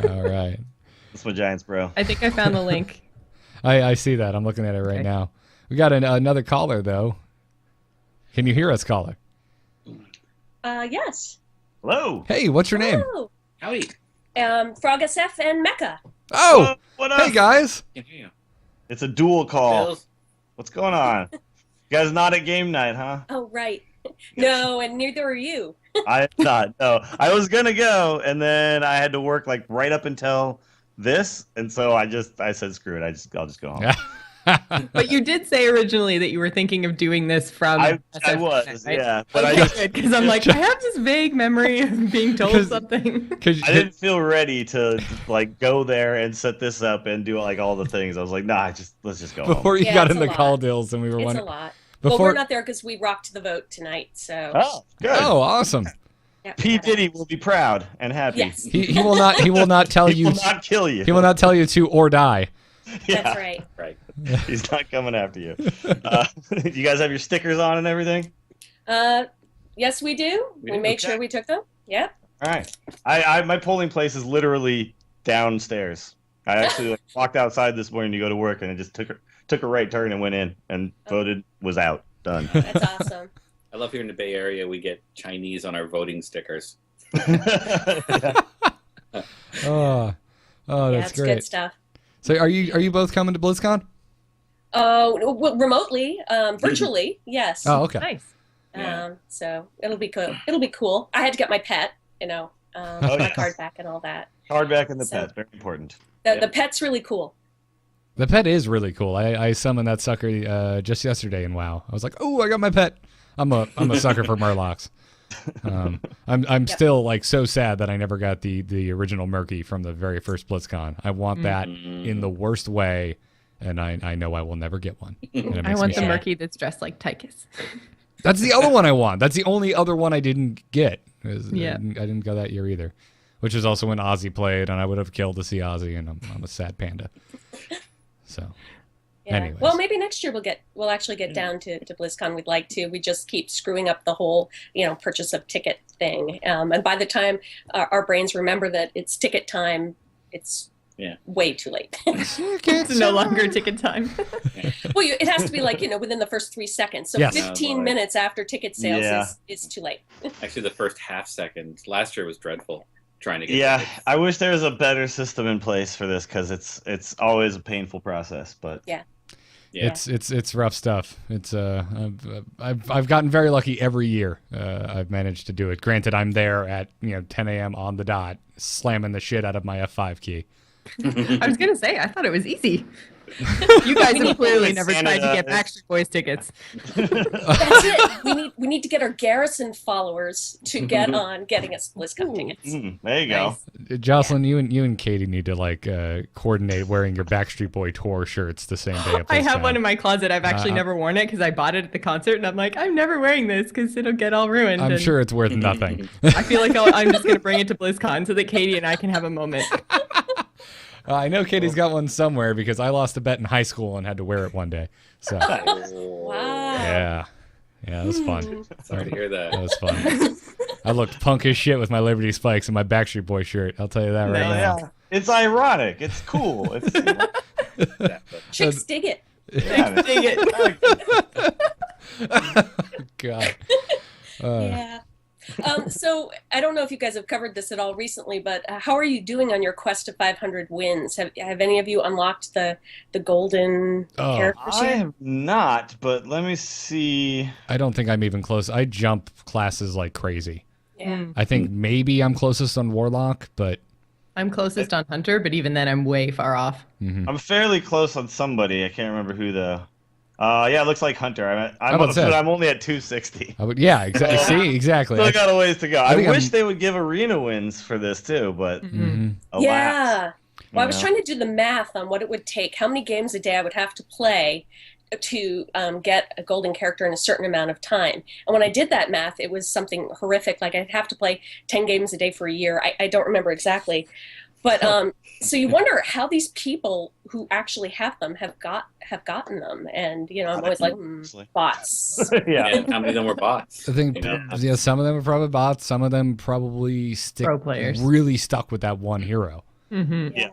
All right. That's my Giants, bro. I think I found the link. I see that. I'm looking at it right now. We got another caller though. Can you hear us, caller? Yes. Hello. Hey, what's your name? Hello. Howdy. Frog SF and Mecca. Oh, what up? hey guys. Yeah. It's a dual call. Dills. What's going on? You guys not at game night, huh? Oh, right. No, and neither are you. I am not. No, I was gonna go, and then I had to work like right up until this, and so I said screw it. I'll just go home. But you did say originally that you were thinking of doing this from. I SF, was, right? yeah. But Okay, because I'm like, I have this vague memory of being told something. I didn't feel ready to like go there and set this up and do like all the things. I was like, nah, let's just go Before home. you got it's in a the lot. call, Dills, and we were It's a wondering. lot. Before... Well, we're not there because we rocked the vote tonight. So. Oh, good. Oh, awesome. Yeah, P. Diddy will be proud and happy. Yes. He will not tell He you. will not kill you. He will not tell you to or die. Yeah, That's right. Right. He's not coming after you. You guys have your stickers on and everything? Yes, we do. We made sure we took them. Yep. All right. My polling place is literally downstairs. I actually walked outside this morning to go to work, and I just took a right turn and went in and voted. Was out. Done. That's awesome. I love here in the Bay Area we get Chinese on our voting stickers. Oh, that's It's great. good stuff. So are you both coming to BlizzCon? Well, remotely, virtually, yes. Oh, okay. Nice. So it'll be cool. It'll be cool. I had to get my pet, my yeah. card back and all that. Card back in the So- pet. Very important. The pet's really cool. The pet is really cool. I summoned that sucker just yesterday in WoW. I was like, oh, I got my pet. I'm a sucker for Murlocs. I'm still like so sad that I never got the original Murky from the very first BlizzCon. I want that in the worst way, and I know I will never get one. And it I makes want me the sad. Murky that's dressed like Tychus. That's the other one I want. That's the only other one I didn't get. Yeah. I didn't go that year either, which is also when Ozzy played, and I would have killed to see Ozzy, and I'm a sad panda. So. Yeah. Anyways. Well, maybe next year we'll actually get down to BlizzCon. We'd like to. We just keep screwing up the whole, purchase of ticket thing. And by the time our brains remember that it's ticket time, it's way too late. It's no longer ticket time. Well, it has to be like, within the first 3 seconds. So Yes. 15 minutes after ticket sales is too late. Actually, the first half second last year was dreadful. Trying to get Yeah, tickets. I wish there was a better system in place for this because it's always a painful process. But Yeah. It's rough stuff. It's I've gotten very lucky every year. I've managed to do it. Granted, I'm there at 10 a.m. on the dot, slamming the shit out of my F5 key. I was gonna say, I thought it was easy. You guys have clearly never tried to get Backstreet Boys tickets. That's it. We need to get our Garrison followers to get on getting us BlizzCon tickets. There you go. Jocelyn, you and Katie need to coordinate wearing your Backstreet Boy tour shirts the same day. At I have BlizzCon. one in my closet. I've actually never worn it because I bought it at the concert, and I'm like, I'm never wearing this because it'll get all ruined. I'm and sure it's worth nothing. I feel like I'm just gonna bring it to BlizzCon so that Katie and I can have a moment. I know Katie's got one somewhere because I lost a bet in high school and had to wear it one day. So Wow. yeah, it was fun. Sorry to hear that. That was fun. I looked punk as shit with my Liberty Spikes and my Backstreet Boy shirt. I'll tell you that right now. Yeah, it's ironic. It's cool. It's, Chicks dig it. Dang it. God. Yeah. So I don't know if you guys have covered this at all recently, but how are you doing on your quest to 500 wins? Have any of you unlocked the golden characters I yet? have not, but let me see. I don't think I'm even close. I jump classes like crazy. Yeah. I think maybe I'm closest on Warlock, but I'm closest on Hunter, but even then I'm way far off. I'm fairly close on somebody. I can't remember who though. Yeah, it looks like Hunter. say. I'm only at 260. exactly. See, exactly. Still got a ways to go. I think wish they would give arena wins for this too, but alas. Yeah. Well, I was know. trying to do the math on what it would take, how many games a day I would have to play to get a golden character in a certain amount of time. And when I did that math, it was something horrific. Like I'd have to play 10 games a day for a year. I don't remember exactly. But so you wonder how these people who actually have them have gotten them. And, I'm always like, bots. Yeah. And how many of them were bots? I think some of them are probably bots. Some of them probably Pro players. really stuck with that one hero. Yeah.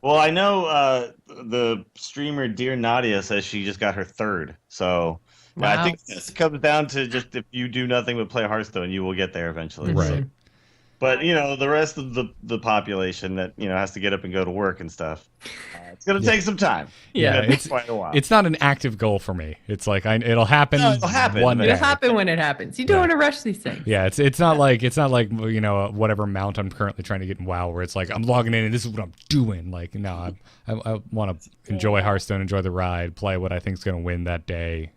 Well, I know the streamer Dear Nadia says she just got her third. So Wow. I think this comes down to just if you do nothing but play Hearthstone, you will get there eventually. Right. But the rest of the population that has to get up and go to work and stuff, it's gonna take some time. Yeah, it's quite a while. It's not an active goal for me. It's like it'll happen. No, it'll happen. One day. It'll happen when it happens. You don't want to rush these things. Yeah, it's not like whatever mount I'm currently trying to get in WoW, where it's like I'm logging in and this is what I'm doing. Like no, I want to enjoy Hearthstone, enjoy the ride, play what I think is gonna win that day.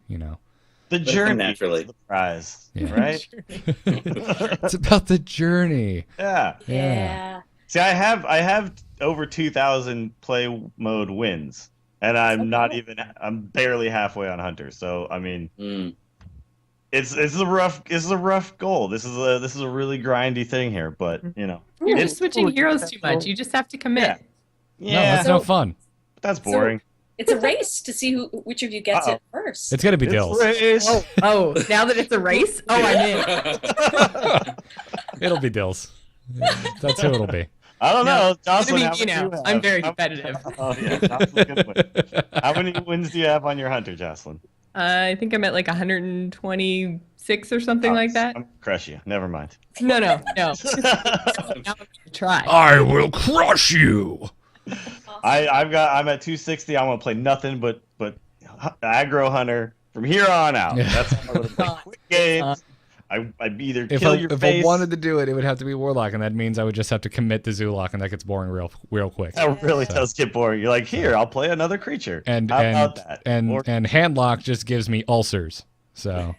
The journey naturally. is the prize, Yeah. right? It's about the journey. Yeah. See, I have over 2,000 play mode wins, and I'm barely halfway on Hunter. So I mean, it's a rough goal. This is a really grindy thing here, but You're just switching heroes too much. You just have to commit. Yeah, No, that's no fun. That's boring. It's a race to see which of you gets it first. It's gonna be Dills. Oh, now that it's a race? Oh, I'm in. It'll be Dills. That's who it'll be. I don't know. Jocelyn, I'm very competitive. Oh yeah, Jocelyn's gonna win. How many wins do you have on your Hunter, Jocelyn? I think I'm at like 126 or something like that. I'm gonna crush you. Never mind. No. Now I'm gonna try. I will crush you. I'm at 260. I'm gonna play nothing but aggro Hunter from here on out. Yeah. That's how I'm gonna play quick games. I'd either kill your face. If I wanted to do it, it would have to be Warlock, and that means I would just have to commit to Zoolock, and that gets boring real quick. That really does get boring. You're like, here, I'll play another creature. And how about that? And Handlock just gives me ulcers. So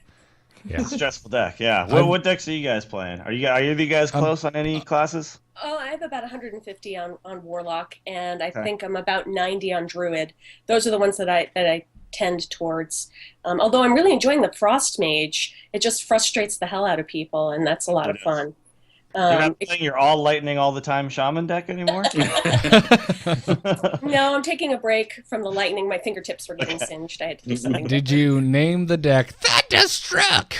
yeah. Stressful deck. Yeah. What decks are you guys playing? Are you guys close on any classes? Oh, I have about 150 on Warlock, and I think I'm about 90 on Druid. Those are the ones that I tend towards. Although I'm really enjoying the Frost Mage, it just frustrates the hell out of people, and that's a lot of fun. You're not playing your all lightning all the time shaman deck anymore? No, I'm taking a break from the lightning. My fingertips were getting singed. I had to do something. Did you name the deck Thunderstruck?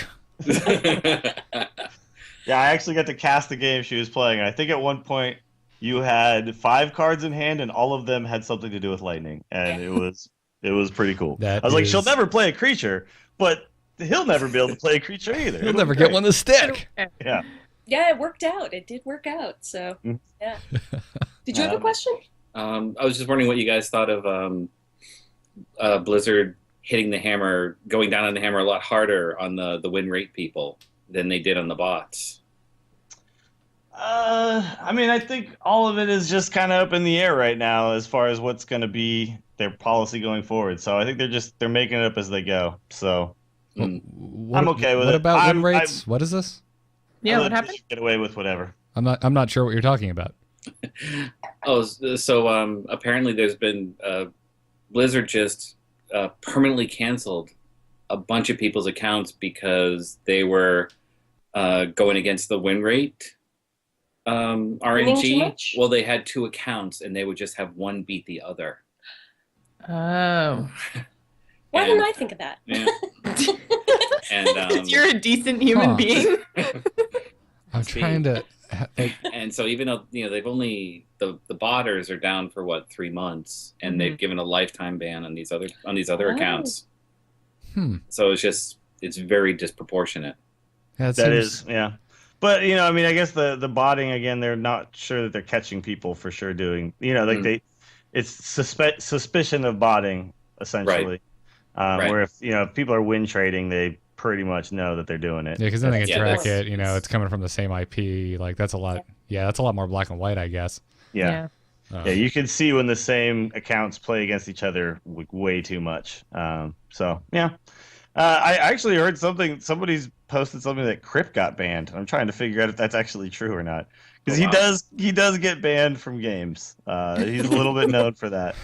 Yeah, I actually got to cast the game she was playing. And I think at one point you had 5 cards in hand, and all of them had something to do with lightning, and it was pretty cool. I was like, she'll never play a creature, but he'll never be able to play a creature either. He'll never get one to stick. Yeah. Yeah, it worked out. It did work out. So, yeah. Did you have a question? I was just wondering what you guys thought of Blizzard hitting the hammer, going down on the hammer a lot harder on the win rate people than they did on the bots. I mean, I think all of it is just kind of up in the air right now as far as what's going to be their policy going going. So I think they're making it up as they go. So I'm okay with it. What about win rates? What is this? Yeah, what happened? Get away with whatever. I'm not sure what you're talking about. So apparently there's been Blizzard just permanently canceled a bunch of people's accounts because they were going against the win rate RNG. Well, they had 2 accounts and they would just have one beat the other. Oh. Why didn't I think of that? Yeah. And you're a decent human being. I'm trying to. And so even though they've only the botters are down for 3 months, and they've given a lifetime ban on these other accounts. So it's very disproportionate. That is, yeah. But I mean, I guess the botting again, they're not sure that they're catching people for sure doing. It's suspicion of botting essentially. Right. Where if people are win trading, they pretty much know that they're doing it. Yeah, because then they can track it. It's coming from the same IP. Like that's a lot. Yeah, that's a lot more black and white, I guess. Yeah. You can see when the same accounts play against each other way too much. So yeah. I actually heard somebody's posted something that Crip got banned. I'm trying to figure out if that's actually true or not. Because he does get banned from games. He's a little bit known for that.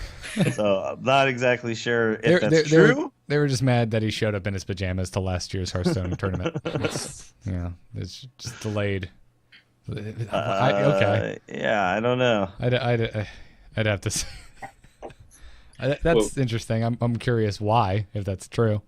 So I'm not exactly sure if that's true. They were just mad that he showed up in his pajamas to last year's Hearthstone tournament. It's just delayed. Okay. Yeah, I don't know. I'd have to say. That's interesting. I'm curious why, if that's true.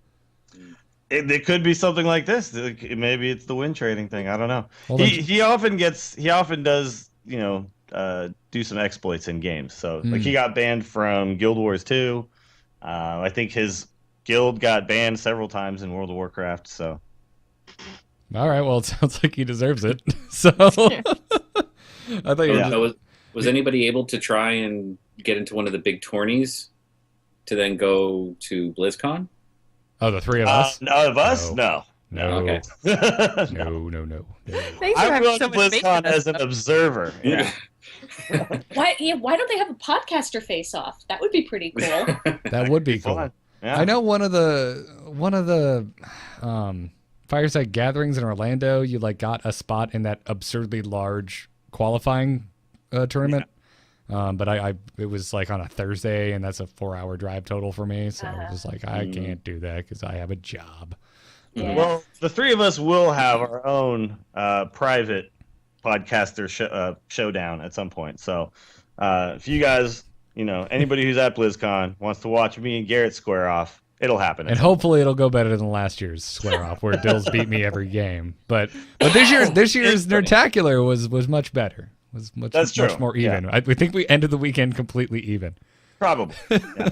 It could be something like this. Maybe it's the win trading thing. I don't know. Well, he often does do some exploits in games. So like he got banned from Guild Wars 2. I think his guild got banned several times in World of Warcraft. So all right. Well, it sounds like he deserves it. So I thought you were just... Was anybody able to try and get into one of the big tourneys to then go to BlizzCon? Oh, the three of us? No, of us? No. Okay. No. Thanks for I'm having going so to much faith BlizzCon in us, as an observer. Yeah. Why don't they have a podcaster face off? That would be pretty cool. That would be cool. Yeah. I know one of the fireside gatherings in Orlando, you like got a spot in that absurdly large qualifying tournament. But it was like on a Thursday, and that's a 4-hour drive total for me. So I was like, I can't do that because I have a job. Yeah. Well, the three of us will have our own private podcaster showdown at some point. So if you guys, anybody who's at BlizzCon wants to watch me and Garrett square off, it'll happen. And hopefully it'll go better than last year's square off, where Dills beat me every game. But this year's Nerdtacular was much better. Was much more even. Yeah. We think we ended the weekend completely even. Probably. Yeah.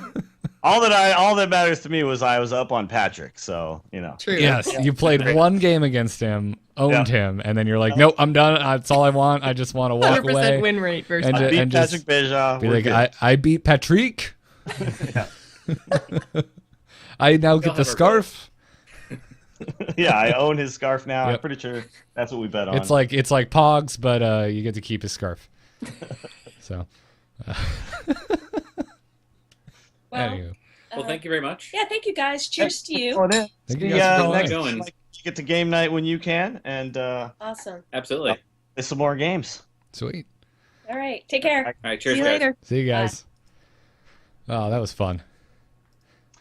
All that matters to me was I was up on Patrick. So True. Yes, you played one game against him, owned him, and then you're like, nope, I'm done. That's all I want. I just want to walk 100% away. win rate versus I beat Patrick Beja. Be like, I beat Patrick. I now get the scarf. Yeah, I own his scarf now. Yep. I'm pretty sure that's what we bet on. It's like Pogs, but you get to keep his scarf. So. Anywho. Well, thank you very much. Yeah, thank you guys. Cheers to you. Thank you guys for next going. week, you get to game night when you can, and Awesome. Absolutely. play some more games. Sweet. All right. Take care. All right, cheers, See you guys. later. See you guys. Oh, that was fun.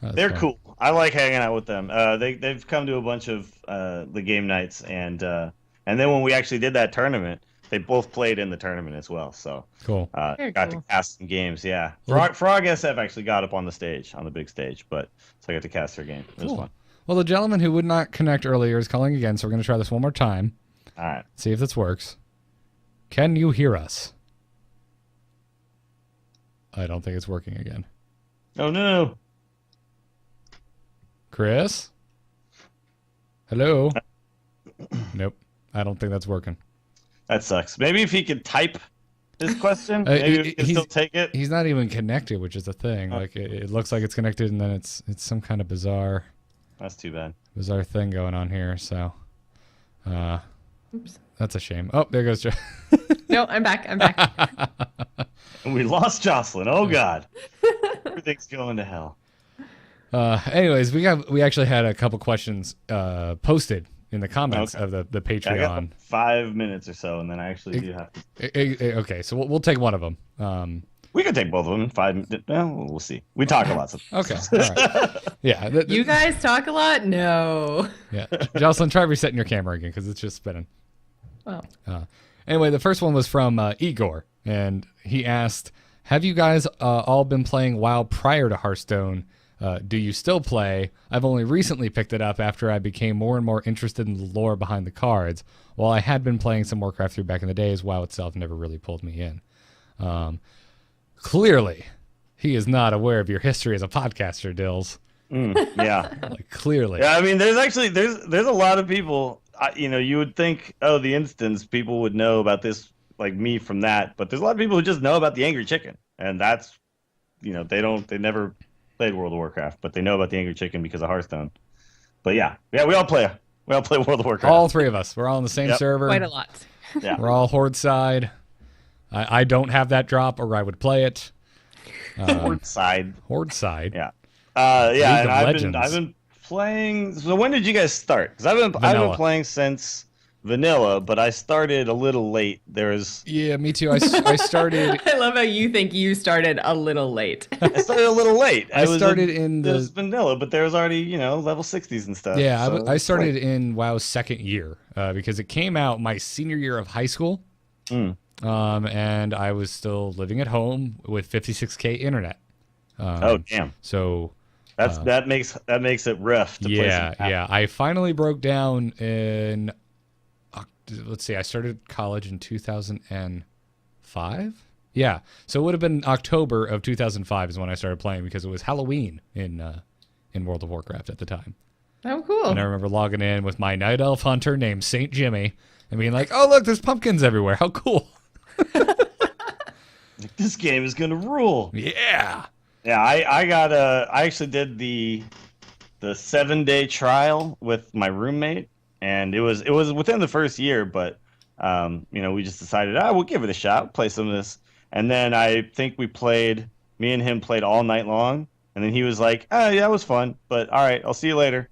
They're cool. I like hanging out with them. They've come to a bunch of the game nights, and then when we actually did that tournament, they both played in the tournament as well. So cool. got cool. to cast some games. Yeah, Frog SF actually got up on the big stage, but so I got to cast her game. It was fun. Well, the gentleman who would not connect earlier is calling again, so we're going to try this one more time. All right. See if this works. Can you hear us? I don't think it's working again. Oh no. Chris? Hello? Nope. I don't think that's working. That sucks. Maybe if he could type his question, maybe we can still take it. He's not even connected, which is the thing. Like it looks like it's connected, and then it's some kind of bizarre. That's too bad. Bizarre thing going on here. So, Oops. that's a shame. Oh, there goes. No, I'm back. I'm back. We lost Jocelyn. Oh God. Everything's going to hell. Anyways, we actually had a couple questions posted in the comments of the Patreon. I got 5 minutes or so, and then I actually do have to. Okay, so we'll take one of them. We could take both of them in 5 minutes. Well, we'll see. We talk a lot. Okay, all right. Yeah. You guys talk a lot? No. Yeah. Jocelyn, try resetting your camera again because it's just spinning. Oh. Anyway, the first one was from Igor, and he asked, have you guys all been playing WoW prior to Hearthstone? Do you still play? I've only recently picked it up after I became more and more interested in the lore behind the cards. While I had been playing some Warcraft 3 back in the days, WoW itself never really pulled me in. Clearly, he is not aware of your history as a podcaster, Dills. Yeah. Like, clearly. Yeah, I mean, there's a lot of people, you would think, oh, the instance, people would know about this, like me from that. But there's a lot of people who just know about the Angry Chicken. And that's, they never played World of Warcraft, but they know about the Angry Chicken because of Hearthstone. But yeah, we all play World of Warcraft. All three of us. We're all on the same server. Quite a lot. Yeah. We're all Horde side. I don't have that drop, or I would play it. Horde side. Horde side. Yeah. Yeah, and Legends. I've been playing. So when did you guys start? Because I've been playing since vanilla, but I started a little late. Yeah, me too. I started. I love how you think you started a little late. I started a little late. I started in the vanilla, but there was already level 60s and stuff. Yeah, so I started in WoW's second year because it came out my senior year of high school. And I was still living at home with 56K internet. Oh damn! So that makes it rough. To play some yeah. I finally broke down in. Let's see. I started college in 2005. Yeah, so it would have been October of 2005 is when I started playing because it was Halloween in World of Warcraft at the time. Oh, cool. And I remember logging in with my night elf hunter named Saint Jimmy and being like, "Oh look, there's pumpkins everywhere. How cool!" Like, this game is gonna rule. Yeah. Yeah, I actually did the 7-day trial with my roommate, and it was within the first year, but we just decided, we'll give it a shot, we'll play some of this. And then I think me and him played all night long, and then he was like, oh yeah, that was fun, but all right, I'll see you later.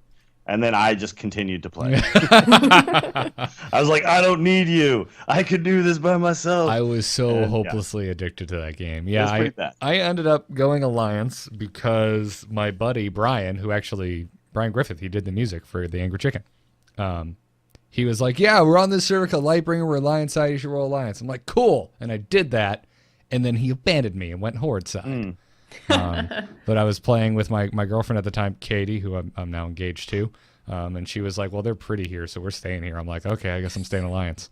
And then I just continued to play. I was like, I don't need you. I could do this by myself. I was so hopelessly addicted to that game. Yeah, I ended up going Alliance because my buddy Brian Griffith, he did the music for the Angry Chicken. He was like, yeah, we're on this server called Lightbringer. We're Alliance side. You should roll Alliance. I'm like, cool. And I did that. And then he abandoned me and went Horde side. But I was playing with my girlfriend at the time, Katie, who I'm now engaged to. And she was like, well, they're pretty here, so we're staying here. I'm like, okay, I guess I'm staying Alliance.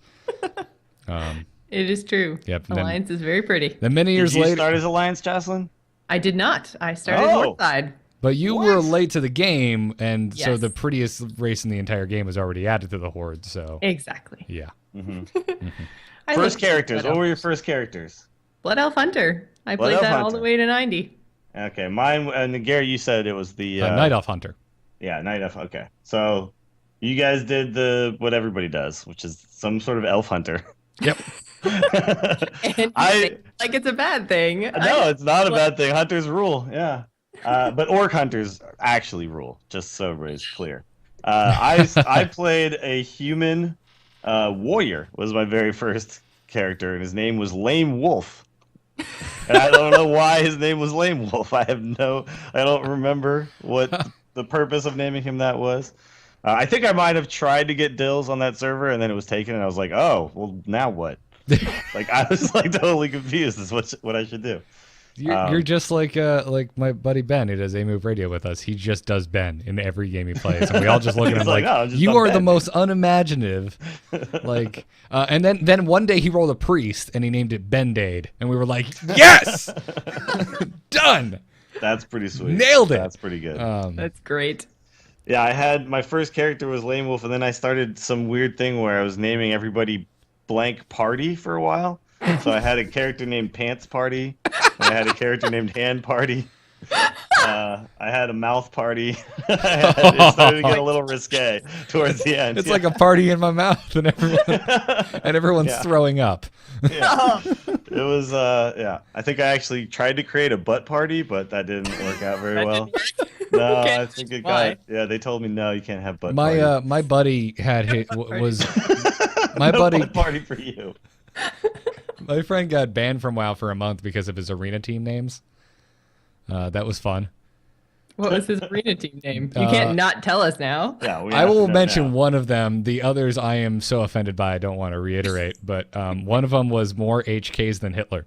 It is true. Yep. Alliance is very pretty. Then many years later. Did you start as Alliance, Jocelyn? I did not. I started Horde side. But you were late to the game, and so the prettiest race in the entire game was already added to the Horde. So exactly. Yeah. First characters. What were your first characters? Blood Elf Hunter. I played that all the way to 90. Okay, mine and Garrett, you said it was the Night Elf Hunter. Yeah, Night Elf. Okay, so you guys did what everybody does, which is some sort of elf hunter. Yep. Like it's a bad thing. No, it's not a bad thing. Hunters rule. Yeah. But orc hunters actually rule, just so everybody's clear. I played a human warrior, was my very first character, and his name was Lame Wolf. And I don't know why his name was Lame Wolf. I don't remember what the purpose of naming him that was. I think I might have tried to get Dills on that server, and then it was taken, and I was like, oh, well, now what? Like, I was like totally confused as what I should do. You're just like my buddy Ben, who does A-Move Radio with us. He just does Ben in every game he plays, and we all just look at him like, no, you are Ben. The most unimaginative. Like, and then one day he rolled a priest, and he named it Bend-Aid, and we were like, yes, done. That's pretty sweet. Nailed it. That's pretty good. That's great. Yeah, I had my first character was Lame Wolf, and then I started some weird thing where I was naming everybody blank party for a while. So I had a character named Pants Party. And I had a character named Hand Party. I had a Mouth Party. It started to get a little risque towards the end. It's like a party in my mouth, and everyone's throwing up. Yeah. It was, I think I actually tried to create a butt party, but that didn't work out very well. No, okay. I think it got. Yeah, they told me no, you can't have butt party. My buddy had my no buddy butt party for you. My friend got banned from WoW for a month because of his arena team names. That was fun. What was his arena team name? You can't not tell us now. Yeah, I will mention one of them. The others I am so offended by I don't want to reiterate. But one of them was more HKs than Hitler.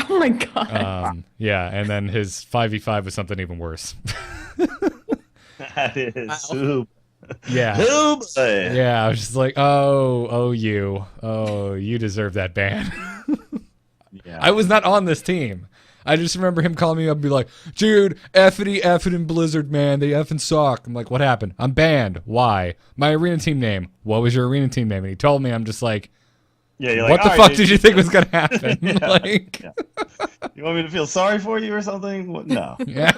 Oh my god. Yeah, and then his 5v5 was something even worse. That is soup. Yeah. Yeah, I was just like, you deserve that ban. Yeah. I was not on this team. I just remember him calling me up and be like, dude, effing Blizzard, man. They effing suck. I'm like, what happened? I'm banned. Why? My arena team name. What was your arena team name? And he told me, I'm just like, yeah, what the fuck did you think was going to happen? Yeah, like, yeah. You want me to feel sorry for you or something? What? No. Yeah.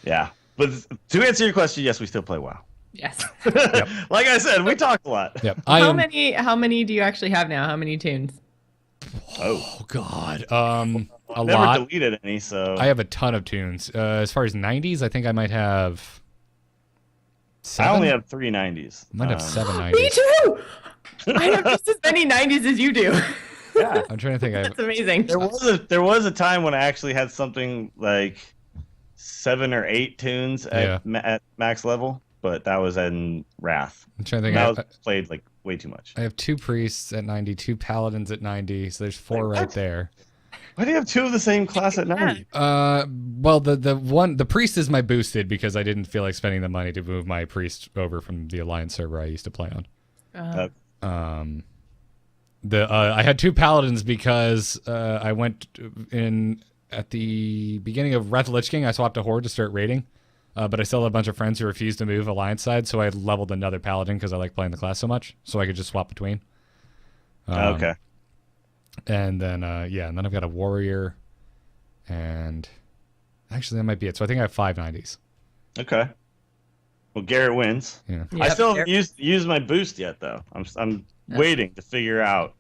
Yeah. But to answer your question, yes, we still play WoW. Yes. Yep. Like I said, we talked a lot. Yep. How many do you actually have now? How many tunes? Oh God. I've never lot. Deleted any, so I have a ton of tunes. As far as 90s, I think I might have 7? I only have 3 90s. I might have 7 90s. Me too. I have just as many 90s as you do. Yeah. I'm trying to think. That's amazing. There was a time when I actually had something like 7 or 8 tunes at max level, but that was in Wrath. I'm trying to think. That was played like way too much. I have 2 priests at 90, 2 paladins at 90, so there's 4 right there. Why do you have 2 of the same class at 90? Well, the priest is my boosted because I didn't feel like spending the money to move my priest over from the Alliance server I used to play on. I had 2 paladins because I went in at the beginning of Wrath of Lich King. I swapped to Horde to start raiding, but I still have a bunch of friends who refuse to move Alliance side, so I leveled another Paladin because I like playing the class so much, so I could just swap between. Okay. And then, and then I've got a Warrior, and actually that might be it. So I think I have 5 90s. Okay. Well, Garrett wins. Yeah. I still haven't used my boost yet, though. I'm waiting to figure out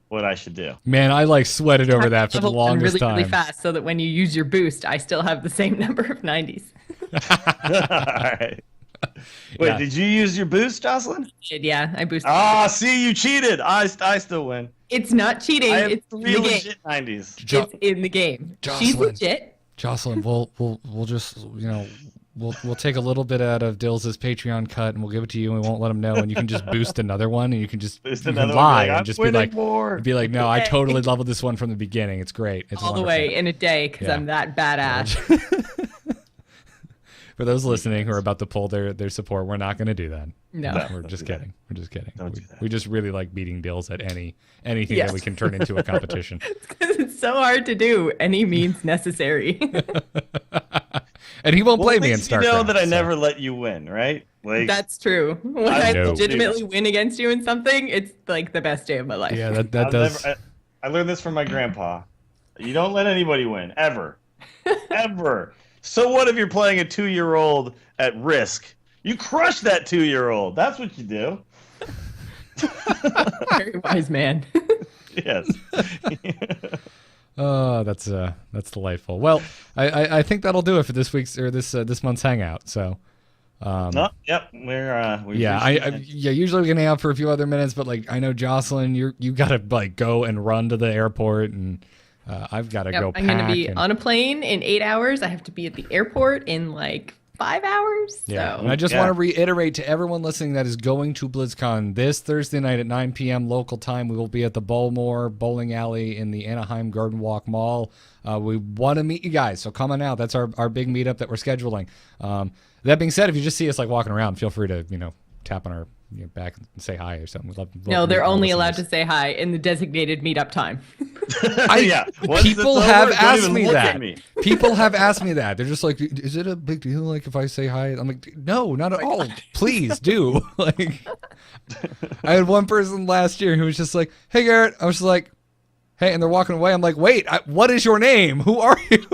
what I should do. Man, I like sweated over that for the longest time. Really fast, so that when you use your boost, I still have the same number of 90s. All right. Wait, did you use your boost, Jocelyn? Yeah, I boosted. Ah, see, you cheated. I still win. It's not cheating. I have it's 3 legit 90s. It's in the game. She's legit. Jocelyn, we'll just we'll take a little bit out of Dills' Patreon cut and we'll give it to you and we won't let him know, and you can just boost another one and you can just lie and just be like, no, I totally leveled this one from the beginning. It's great. It's all wonderful. The way in a day because I'm that badass. For those listening who are about to pull their support, we're not going to do that. No, we're just kidding. We're just kidding. Don't do that. We just really like beating Dills at anything that we can turn into a competition. It's so hard to do. Any means necessary. And he won't play me in StarCraft. You know that I never let you win, right? Like, that's true. When I legitimately win against you in something, it's like the best day of my life. Yeah, that does. I learned this from my grandpa. You don't let anybody win, ever. Ever. So what if you're playing a 2-year-old at Risk? You crush that 2-year-old. That's what you do. Very wise man. Yes. Oh, that's delightful. Well, I think that'll do it for this week's or this month's hangout. So, yep, usually we can hang out for a few other minutes, but like I know Jocelyn, you gotta like go and run to the airport, and I've got to go. I'm gonna be on a plane in 8 hours. I have to be at the airport in like 5 hours. Yeah, so. and I just want to reiterate to everyone listening that is going to BlizzCon this Thursday night at 9 p.m. local time. We will be at the Bowlmore Bowling Alley in the Anaheim Garden Walk Mall. We want to meet you guys, so come on out. That's our big meetup that we're scheduling. That being said, if you just see us like walking around, feel free to tap on our back and say hi or something. We'd love no, they're only allowed to say hi in the designated meetup time. People have asked me that. People have asked me that. They're just like, is it a big deal like if I say hi? I'm like, no, not at all. Please do. Like, I had one person last year who was just like, hey Garrett. I was just like, hey, and they're walking away. I'm like, wait, what is your name? Who are you?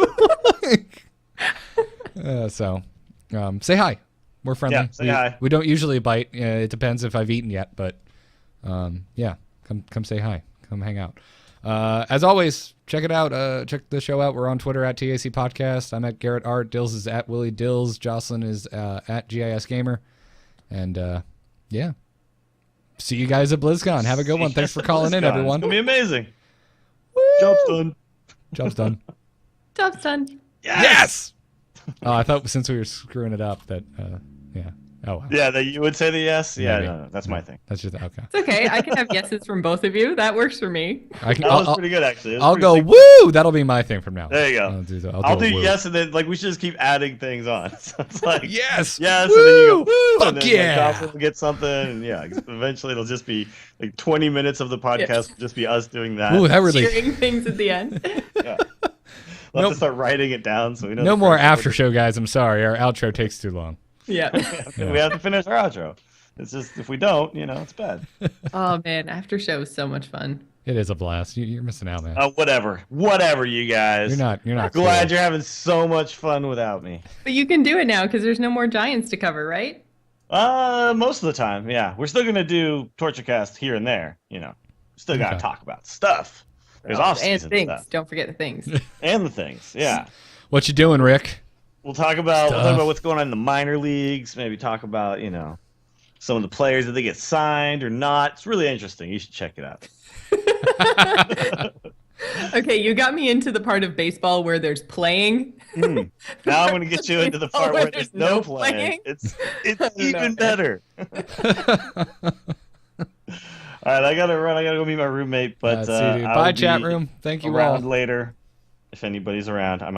Say hi. We're friendly. Yeah, say hi. We don't usually bite. It depends if I've eaten yet, but come say hi. Come hang out. As always, check it out. Check the show out. We're on Twitter at TAC Podcast. I'm at Garrett Art. Dills is at Willie Dills. Jocelyn is at GIS Gamer. And see you guys at BlizzCon. Have a good one. Thanks for calling in, everyone. It's gonna be amazing. Woo! Job's done. Job's done. Job's done. Yes. Oh, I thought since we were screwing it up that yeah. Oh, wow. Yeah, that you would say the yes. Yeah, Maybe. no, that's my thing. That's just okay. It's okay. I can have yeses from both of you. That works for me. That was pretty good, actually. I'll go woo. That'll be my thing from now. There you go. I'll do yes, and then like we should just keep adding things on. So it's like yes, woo, and then you go woo, fuck and then yeah. like, will get something, and yeah, eventually it'll just be like 20 minutes of the podcast will just be us doing that. Ooh, that really cheering things at the end. Yeah. We'll have to start writing it down so we know. No more after show, guys. I'm sorry. Our outro takes too long. Yeah. We have to finish our outro. It's just if we don't, it's bad. Oh man, after show is so much fun. It is a blast. You're missing out, man. Whatever, you guys. You're not. Glad cool. you're having so much fun without me. But you can do it now because there's no more giants to cover, right? Most of the time, yeah. We're still gonna do TortureCast here and there. Still gotta talk about stuff. There's off-season and things. stuff. Don't forget the things. And the things, yeah. What you doing, Rick? We'll talk about what's going on in the minor leagues. Maybe talk about some of the players that they get signed or not. It's really interesting. You should check it out. Okay, you got me into the part of baseball where there's playing. Now I'm going to get you into the part where there's no playing. It's even better. All right, I gotta run. I gotta go meet my roommate. But bye, chat room. Thank you all. Around later, if anybody's around.